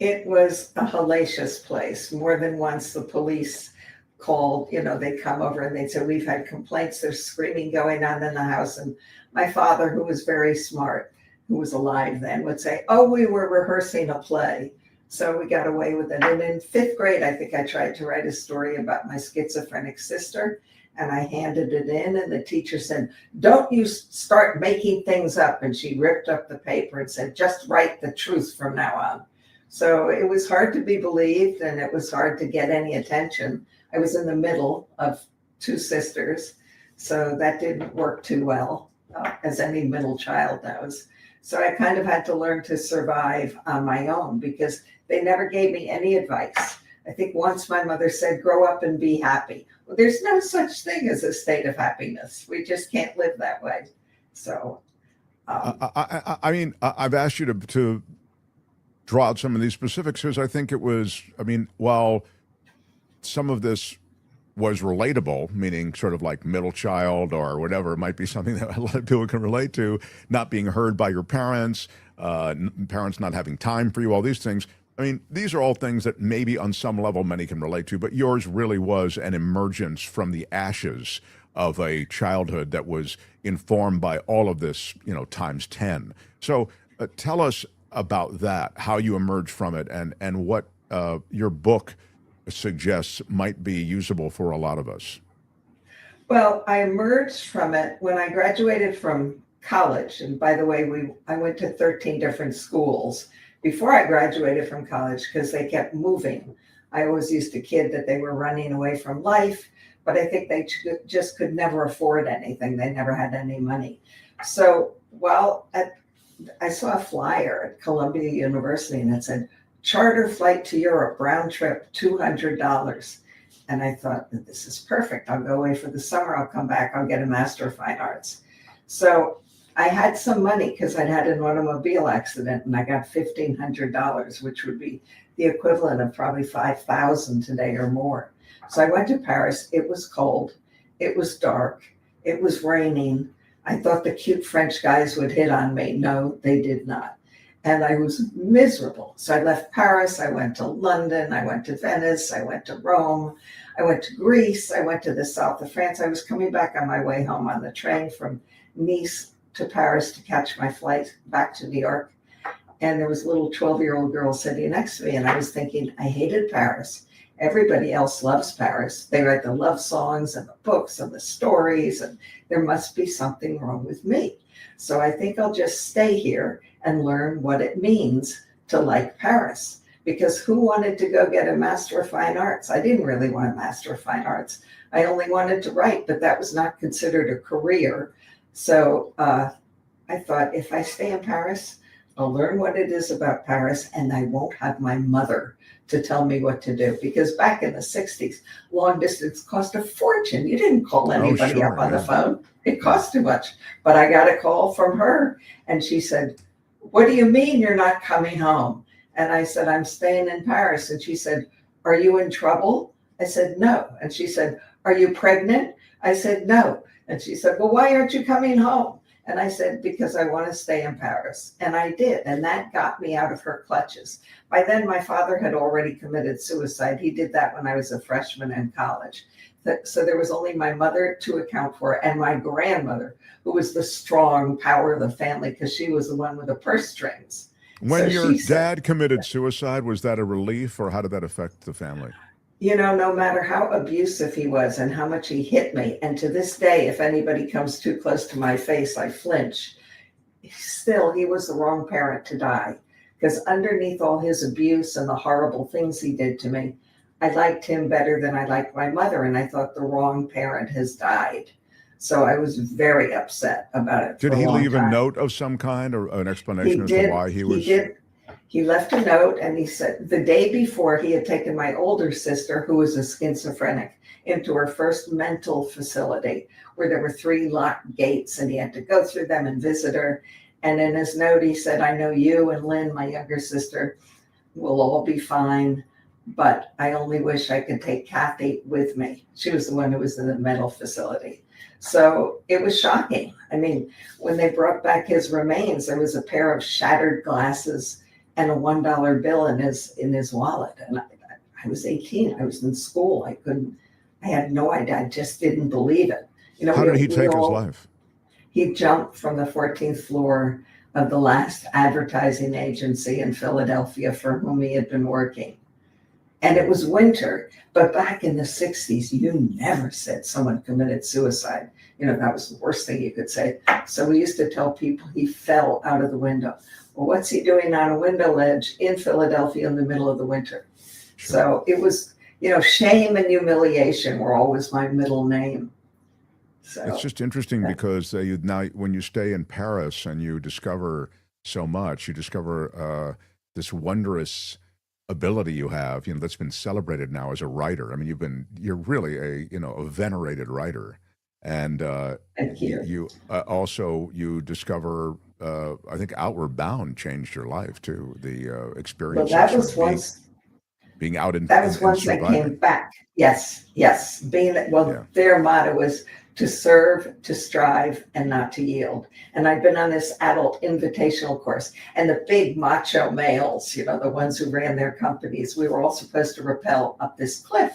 It was a hellacious place. More than once the police called, you know, they'd come over and they'd say, we've had complaints, there's screaming going on in the house. And my father, who was very smart, who was alive then, would say, oh, we were rehearsing a play. So we got away with it. And in 5th grade, I think I tried to write a story about my schizophrenic sister, and I handed it in, and the teacher said, don't you start making things up. And she ripped up the paper and said, just write the truth from now on. So it was hard to be believed, and it was hard to get any attention. I was in the middle of 2 sisters, so that didn't work too well, as any middle child knows. So I kind of had to learn to survive on my own because they never gave me any advice. I think once my mother said, grow up and be happy. Well, there's no such thing as a state of happiness. We just can't live that way. So, I mean, I've asked you to draw out some of these specifics because I think it was, I mean, while some of this was relatable, meaning sort of like middle child or whatever, it might be something that a lot of people can relate to, not being heard by your parents, parents not having time for you, all these things. I mean, these are all things that maybe on some level many can relate to, but yours really was an emergence from the ashes of a childhood that was informed by all of this, you know, times 10. So tell us about that, how you emerged from it, and what your book suggests might be usable for a lot of us. Well, I emerged from it when I graduated from college. And by the way, I went to 13 different schools before I graduated from college because they kept moving. I always used to kid that they were running away from life, but I think they just could never afford anything. They never had any money. So I saw a flyer at Columbia University and it said, charter flight to Europe, round trip, $200. And I thought, this is perfect. I'll go away for the summer. I'll come back. I'll get a Master of Fine Arts. So I had some money because I'd had an automobile accident and I got $1,500, which would be the equivalent of probably $5,000 today or more. So I went to Paris. It was cold. It was dark. It was raining. I thought the cute French guys would hit on me. No, they did not. And I was miserable. So I left Paris. I went to London. I went to Venice. I went to Rome. I went to Greece. I went to the south of France. I was coming back on my way home on the train from Nice to Paris to catch my flight back to New York. And there was a little 12-year-old girl sitting next to me. And I was thinking, I hated Paris Everybody else loves Paris. They write the love songs and the books and the stories, and there must be something wrong with me. So I think I'll just stay here and learn what it means to like Paris. Because who wanted to go get a Master of Fine Arts? I didn't really want a Master of Fine Arts. I only wanted to write, but that was not considered a career. So I thought, if I stay in Paris, I'll learn what it is about Paris, and I won't have my mother to tell me what to do. Because back in the 60s, long distance cost a fortune. You didn't call anybody up on the phone. It cost too much. But I got a call from her, and she said, "What do you mean you're not coming home?" And I said, "I'm staying in Paris." And she said, "Are you in trouble?" I said, "No." And she said, "Are you pregnant?" I said, "No." And she said, "Well, why aren't you coming home?" And I said, "Because I want to stay in Paris." And I did. And that got me out of her clutches. By then, my father had already committed suicide. He did that when I was a freshman in college. So there was only my mother to account for, and my grandmother, who was the strong power of the family because she was the one with the purse strings. When your dad committed suicide, was that a relief, or how did that affect the family? You know, no matter how abusive he was and how much he hit me, and to this day, if anybody comes too close to my face, I flinch. Still, he was the wrong parent to die, because underneath all his abuse and the horrible things he did to me, I liked him better than I liked my mother, and I thought the wrong parent has died. So I was very upset about it. Did he leave a note of some kind, or an explanation as to why he was? He did. He left a note, and he said the day before he had taken my older sister, who was a schizophrenic, into her first mental facility where there were 3 locked gates, and he had to go through them and visit her. And in his note, he said, "I know you and Lynn, my younger sister, will all be fine, but I only wish I could take Kathy with me." She was the one who was in the mental facility. So it was shocking. I mean, when they brought back his remains, there was a pair of shattered glasses and a $1 bill in his wallet. And I was 18. I was in school. I had no idea. I just didn't believe it. You know, how did he take his life? He jumped from the 14th floor of the last advertising agency in Philadelphia for whom he had been working. And it was winter, but back in the 60s, you never said someone committed suicide. You know, that was the worst thing you could say. So we used to tell people he fell out of the window. Well, what's he doing on a window ledge in Philadelphia in the middle of the winter? Sure. So it was, you know, shame and humiliation were always my middle name. So it's just interesting because now when you stay in Paris and you discover so much, you discover this wondrous ability you have, you know, that's been celebrated now as a writer. I mean, you're really a venerated writer. And thank you. You also discover, I think Outward Bound changed your life too. The experience. Well, that was once being out in. That was once I came back. Yes. Their motto was to serve, to strive, and not to yield. And I'd been on this adult invitational course, and the big macho males, you know, the ones who ran their companies, we were all supposed to rappel up this cliff,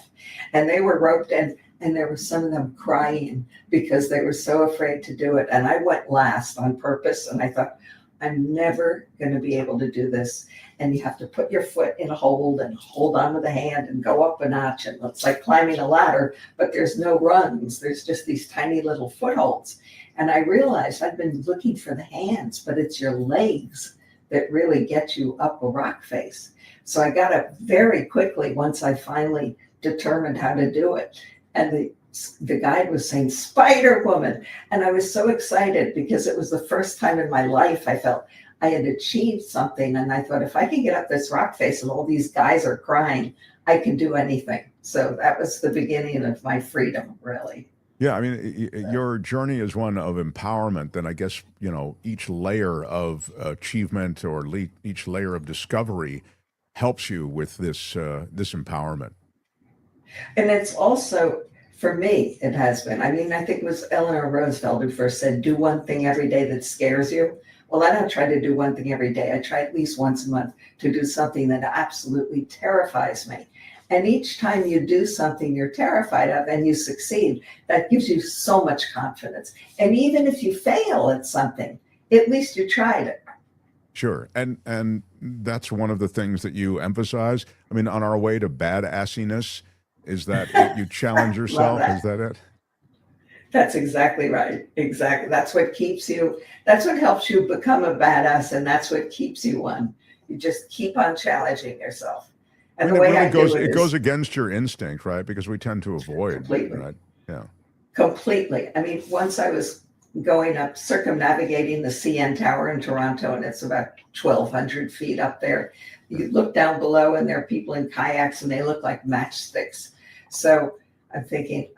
and they were roped in. And there were some of them crying because they were so afraid to do it. And I went last on purpose. And I thought, I'm never going to be able to do this. And you have to put your foot in a hold and hold on with a hand and go up a notch. And it's like climbing a ladder, but there's no rungs. There's just these tiny little footholds. And I realized I'd been looking for the hands, but it's your legs that really get you up a rock face. So I got up very quickly once I finally determined how to do it. And the guide was saying, "Spider Woman." And I was so excited because it was the first time in my life I felt I had achieved something. And I thought, if I can get up this rock face and all these guys are crying, I can do anything. So that was the beginning of my freedom, really. Yeah, I mean, your journey is one of empowerment. And I guess, you know, each layer of achievement or each layer of discovery helps you with this empowerment. And it's also, for me, it has been. I mean, I think it was Eleanor Roosevelt who first said, "Do one thing every day that scares you." Well, I don't try to do one thing every day. I try at least once a month to do something that absolutely terrifies me. And each time you do something you're terrified of and you succeed, that gives you so much confidence. And even if you fail at something, at least you tried it. Sure. And that's one of the things that you emphasize. I mean, on our way to badassiness, is that you challenge yourself? Love that. Is that it? That's exactly right. Exactly. That's what keeps you, that's what helps you become a badass, and that's what keeps you one. You just keep on challenging yourself. And the way I do it it is goes against your instinct, right? Because we tend to avoid. completely. Right? Yeah. Completely. I mean, once I was going up, circumnavigating the CN Tower in Toronto, and it's about 1,200 feet up there. You look down below, and there are people in kayaks, and they look like matchsticks. So I'm thinking,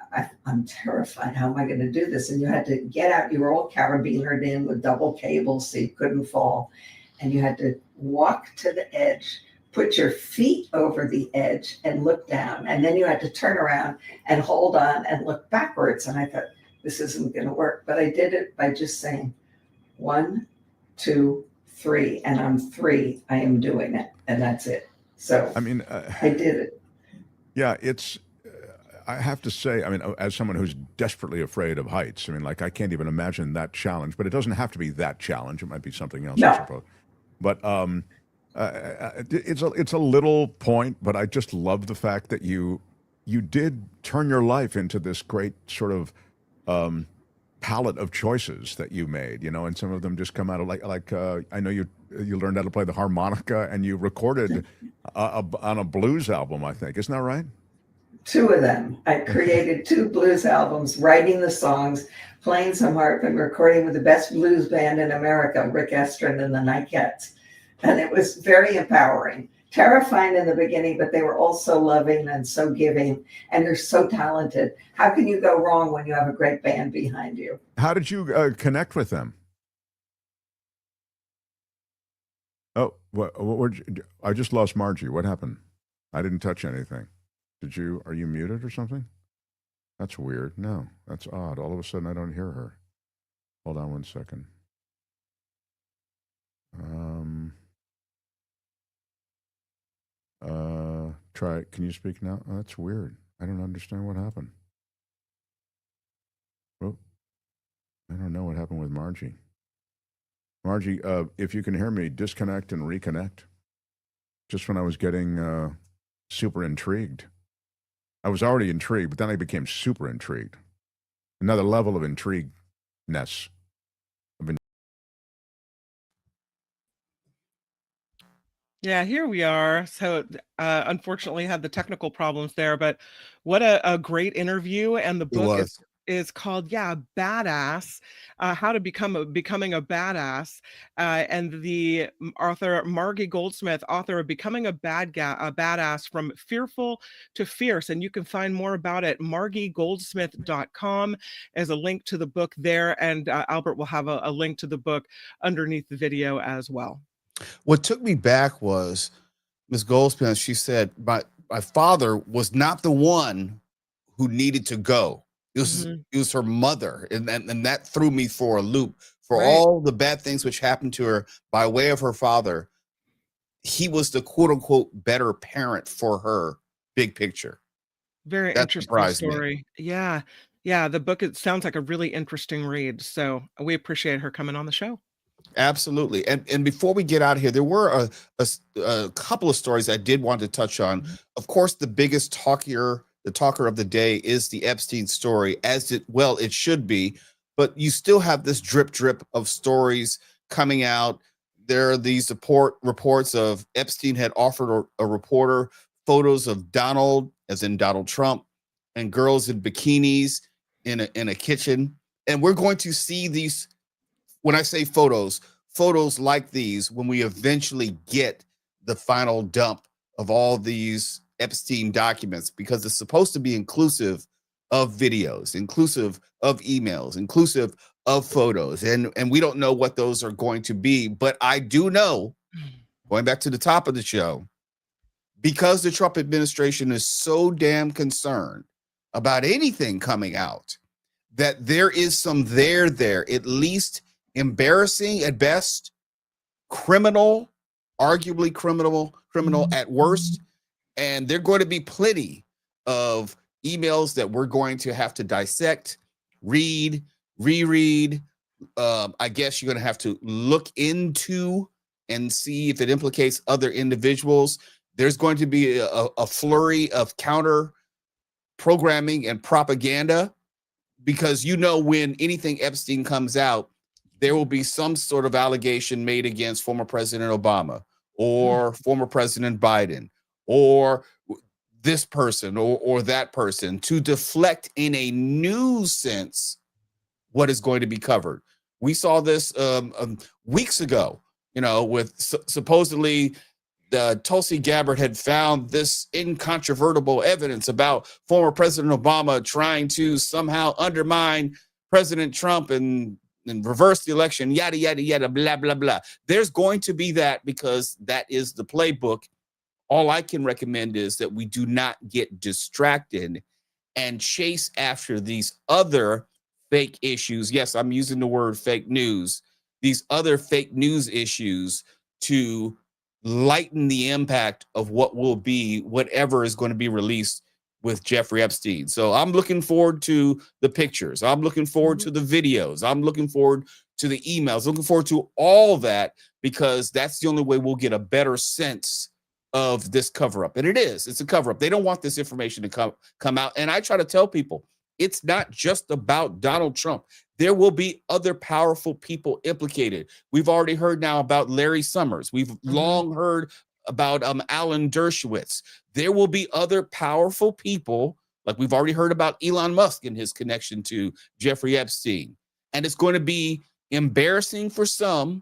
I'm terrified. How am I going to do this? And you had to get out. You were all carabinered in with double cables so you couldn't fall. And you had to walk to the edge, put your feet over the edge and look down. And then you had to turn around and hold on and look backwards. And I thought, this isn't going to work. But I did it by just saying 1, 2, 3. And on 3, I am doing it. And that's it. So I mean, I did it. Yeah, it's. I have to say, I mean, as someone who's desperately afraid of heights, I mean, like I can't even imagine that challenge. But it doesn't have to be that challenge. It might be something else, I suppose. But it's a little point, but I just love the fact that you did turn your life into this great sort of palette of choices that you made, you know, and some of them just come out of like I know you learned how to play the harmonica, and you recorded on a blues album, I think. Isn't that right? 2 of them. I created 2 blues albums, writing the songs, playing some harp, and recording with the best blues band in America, Rick Estrin and the Night Katz. And it was very empowering, terrifying in the beginning, but they were all so loving and so giving, and they're so talented. How can you go wrong when you have a great band behind you? How did you connect with them? Oh, I just lost Margie. What happened? I didn't touch anything. Are you muted or something? That's weird. No, that's odd. All of a sudden, I don't hear her. Hold on one second. Try it. Can you speak now? Oh, that's weird. I don't understand what happened. Oh, I don't know what happened with Margie. Margie, if you can hear me, disconnect and reconnect. Just when I was getting super intrigued. I was already intrigued, but then I became super intrigued. Another level of intrigueness. Yeah, here we are. So unfortunately had the technical problems there, but what a great interview. And the book is called, Badass, How to Becoming a Badass. And the author, Margie Goldsmith, author of Becoming a Badass from Fearful to Fierce. And you can find more about it. margiegoldsmith.com is a link to the book there. And Albert will have a link to the book underneath the video as well. What took me back was Ms. Goldsmith. She said, my father was not the one who needed to go. It was her mother. And that threw me for a loop. For all the bad things which happened to her by way of her father, he was the quote unquote better parent for her, big picture. Very interesting story. Yeah. Yeah. The book, it sounds like a really interesting read. So we appreciate her coming on the show. Absolutely. And before we get out of here, there were a couple of stories I did want to touch on. Of course, the biggest talker of the day is the Epstein story, as it should be. But you still have this drip of stories coming out. There are these reports of Epstein had offered a reporter photos of Donald, as in Donald Trump, and girls in bikinis in a kitchen. And we're going to see these. When I say photos like these, when we eventually get the final dump of all these Epstein documents, because it's supposed to be inclusive of videos, inclusive of emails, inclusive of photos. And we don't know what those are going to be. But I do know, going back to the top of the show, because the Trump administration is so damn concerned about anything coming out, that there is some there, at least embarrassing at best, criminal, arguably criminal at worst. And there are going to be plenty of emails that we're going to have to dissect, read, reread. I guess you're going to have to look into and see if it implicates other individuals. There's going to be a flurry of counter programming and propaganda, because when anything Epstein comes out, there will be some sort of allegation made against former President Obama or former President Biden or this person or that person, to deflect in a news sense what is going to be covered. We saw this weeks ago, with supposedly Tulsi Gabbard had found this incontrovertible evidence about former President Obama trying to somehow undermine President Trump and reverse the election, yada, yada, yada, blah, blah, blah. There's going to be that, because that is the playbook. All I can recommend is that we do not get distracted and chase after these other fake issues. Yes, I'm using the word fake news. These other fake news issues to lighten the impact of what will be whatever is going to be released with Jeffrey Epstein. So I'm looking forward to the pictures. I'm looking forward to the videos. I'm looking forward to the emails. Looking forward to all that, because that's the only way we'll get a better sense of this cover-up. And it's a cover-up. They don't want this information to come out. And I try to tell people, it's not just about Donald Trump. There will be other powerful people implicated. We've already heard now about Larry Summers. We've long heard about Alan Dershowitz. There will be other powerful people, like we've already heard about Elon Musk and his connection to Jeffrey Epstein. And it's going to be embarrassing for some,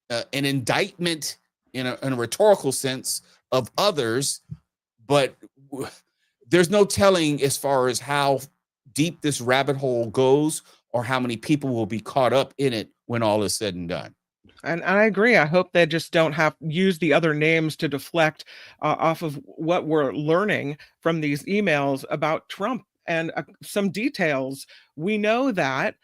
an indictment in a rhetorical sense of others, but there's no telling as far as how deep this rabbit hole goes or how many people will be caught up in it when all is said and done. And I agree. I hope they just don't use the other names to deflect off of what we're learning from these emails about Trump. And some details. We know that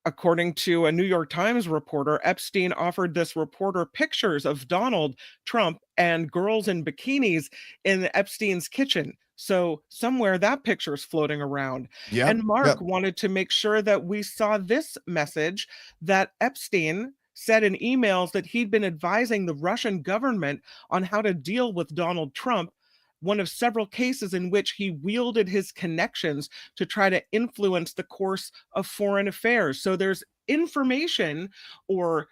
according to a New York Times reporter, Epstein offered this reporter pictures of Donald Trump and girls in bikinis in Epstein's kitchen. So somewhere that picture is floating around. Yep, And Mark yep. wanted to make sure that we saw this message that Epstein said in emails that he'd been advising the Russian government on how to deal with Donald Trump, one of several cases in which he wielded his connections to try to influence the course of foreign affairs. So there's information or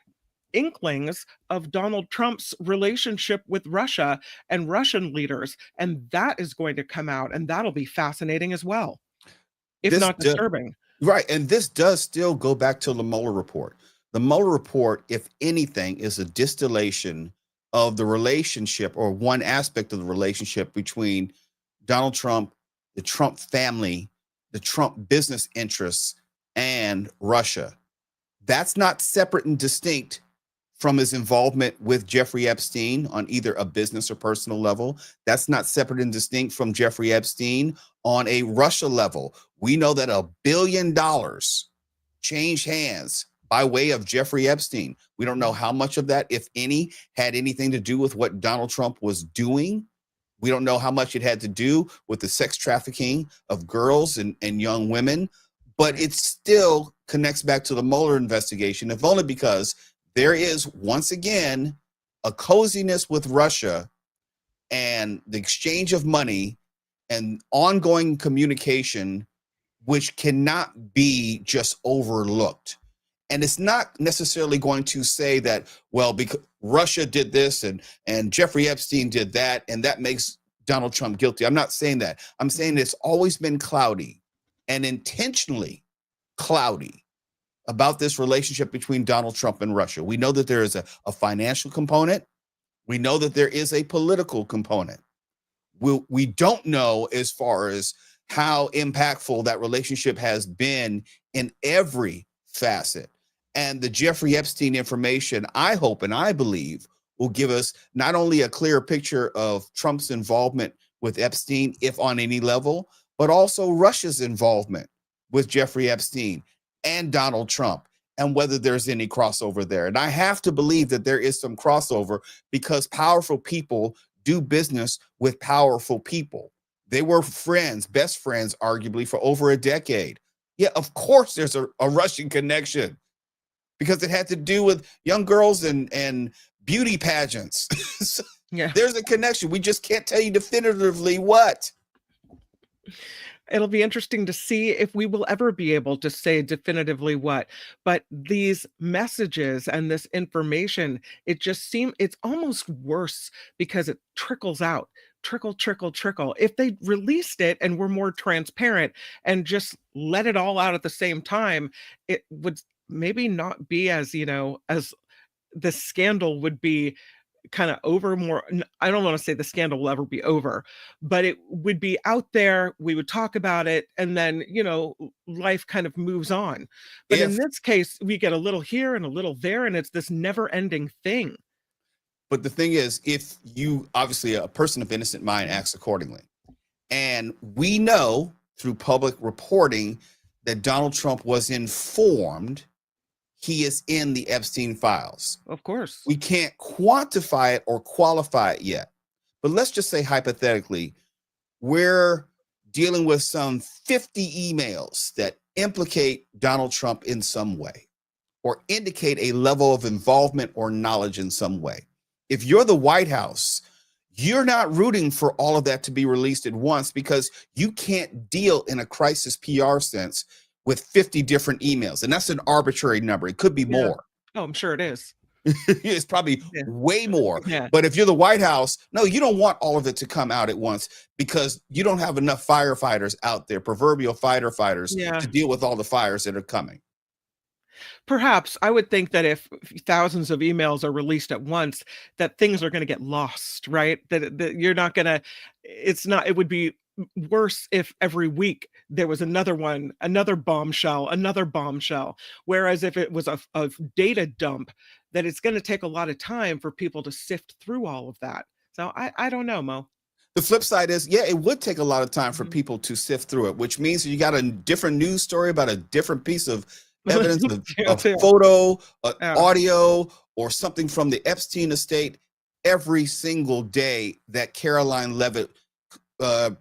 inklings of Donald Trump's relationship with Russia and Russian leaders, and that is going to come out, and that'll be fascinating as well, if not disturbing. Right, and this does still go back to the Mueller report. The Mueller report, if anything, is a distillation of the relationship, or one aspect of the relationship, between Donald Trump, the Trump family, the Trump business interests, and Russia. That's not separate and distinct from his involvement with Jeffrey Epstein on either a business or personal level. That's not separate and distinct from Jeffrey Epstein on a Russia level. We know that $1 billion changed hands by way of Jeffrey Epstein. We don't know how much of that, if any, had anything to do with what Donald Trump was doing. We don't know how much it had to do with the sex trafficking of girls and young women, but it still connects back to the Mueller investigation, if only because there is, once again, a coziness with Russia and the exchange of money and ongoing communication, which cannot be just overlooked. And it's not necessarily going to say that, well, because Russia did this and Jeffrey Epstein did that, and that makes Donald Trump guilty. I'm not saying that. I'm saying it's always been cloudy and intentionally cloudy about this relationship between Donald Trump and Russia. We know that there is a financial component. We know that there is a political component. We don't know as far as how impactful that relationship has been in every facet. And the Jeffrey Epstein information, I hope and I believe, will give us not only a clear picture of Trump's involvement with Epstein, if on any level, but also Russia's involvement with Jeffrey Epstein and Donald Trump, and whether there's any crossover there. And I have to believe that there is some crossover, because powerful people do business with powerful people. They were friends, best friends, arguably, for over a decade. Yeah, of course there's a Russian connection because it had to do with young girls and beauty pageants. So Yeah. there's a connection. We just can't tell you definitively what. It'll be interesting to see if we will ever be able to say definitively what, but these messages and this information, it's almost worse because it trickles out, trickle. If they released it and were more transparent and just let it all out at the same time, it would maybe not be as, as the scandal would be kind of over more. I don't want to say the scandal will ever be over, but it would be out there. We would talk about it, and then, life kind of moves on. But in this case, we get a little here and a little there, and it's this never ending thing. But the thing is, if you, obviously a person of innocent mind acts accordingly, and we know through public reporting that Donald Trump was informed he is in the Epstein files. Of course. We can't quantify it or qualify it yet. But let's just say hypothetically, we're dealing with some 50 emails that implicate Donald Trump in some way or indicate a level of involvement or knowledge in some way. If you're the White House, you're not rooting for all of that to be released at once, because you can't deal in a crisis PR sense with 50 different emails. And that's an arbitrary number. It could be more. Oh, I'm sure it is. It's probably way more. Yeah. But if you're the White House, no, you don't want all of it to come out at once, because you don't have enough firefighters out there, proverbial fighters, to deal with all the fires that are coming. Perhaps I would think that if thousands of emails are released at once, that things are going to get lost, right? That you're not going to, it would be worse if every week there was another one, another bombshell. Whereas if it was a data dump, that it's going to take a lot of time for people to sift through all of that. So I don't know, Mo. The flip side is, it would take a lot of time for people to sift through it, which means you got a different news story about a different piece of evidence, a photo, audio, or something from the Epstein estate every single day that Karoline Leavitt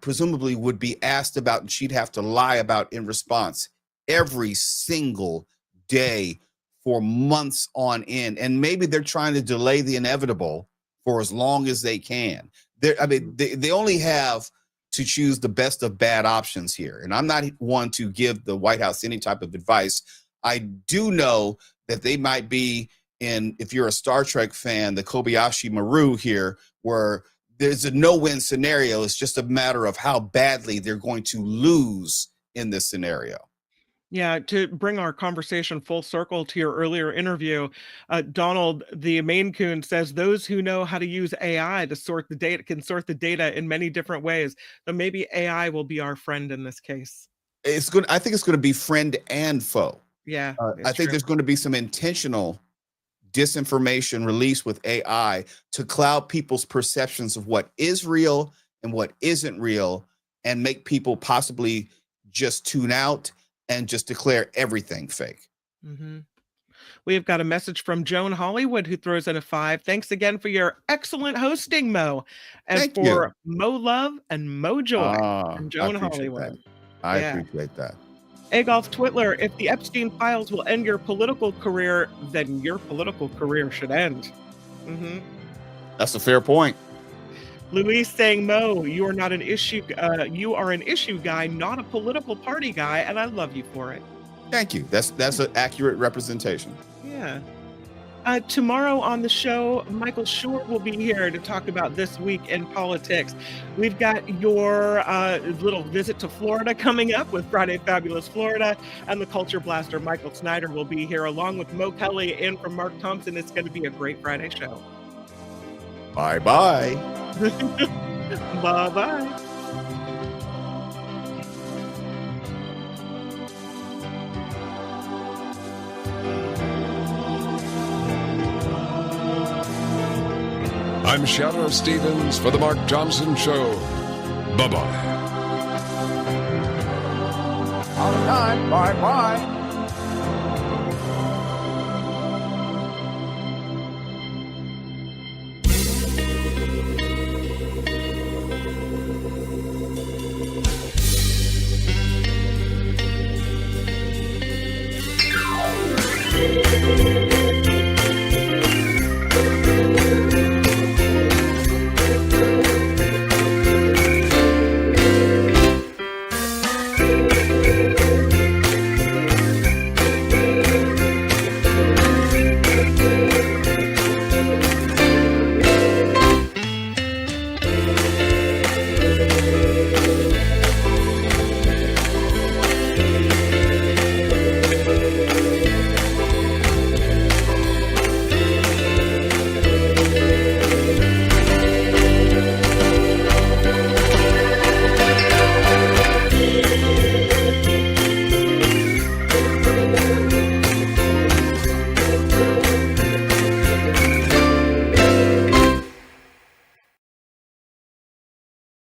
presumably would be asked about, and she'd have to lie about in response every single day for months on end. And maybe they're trying to delay the inevitable for as long as they can. They only have to choose the best of bad options here. And I'm not one to give the White House any type of advice. I do know that they might be in, if you're a Star Trek fan, the Kobayashi Maru here, where there's a no-win scenario. It's just a matter of how badly they're going to lose in this scenario. Yeah, to bring our conversation full circle to your earlier interview, Donald, the Maine Coon, says those who know how to use AI to sort the data can sort the data in many different ways. So maybe AI will be our friend in this case. It's good. I think it's going to be friend and foe. Yeah, I think there's going to be some intentional disinformation released with AI to cloud people's perceptions of what is real and what isn't real, and make people possibly just tune out and just declare everything fake. Mm-hmm. We've got a message from Joan Hollywood, who throws in a 5. Thanks again for your excellent hosting, Mo. And Thank for you. Mo Love and Mo Joy from Joan Hollywood. I appreciate that. Agolf Twitler, if the Epstein files will end your political career, then your political career should end. Mm-hmm. That's a fair point. Luis saying, Mo, you are not an issue. You are an issue guy, not a political party guy, and I love you for it. Thank you. That's an accurate representation. Yeah. Tomorrow on the show, Michael Schur will be here to talk about this week in politics. We've got your little visit to Florida coming up with Friday Fabulous Florida, and the Culture Blaster Michael Snyder will be here along with Mo Kelley in from Mark Thompson. It's going to be a great Friday show. Bye-bye. Bye-bye. I'm Shadow Stevens for The Mark Thompson Show. Bye-bye. All the time. Bye-bye.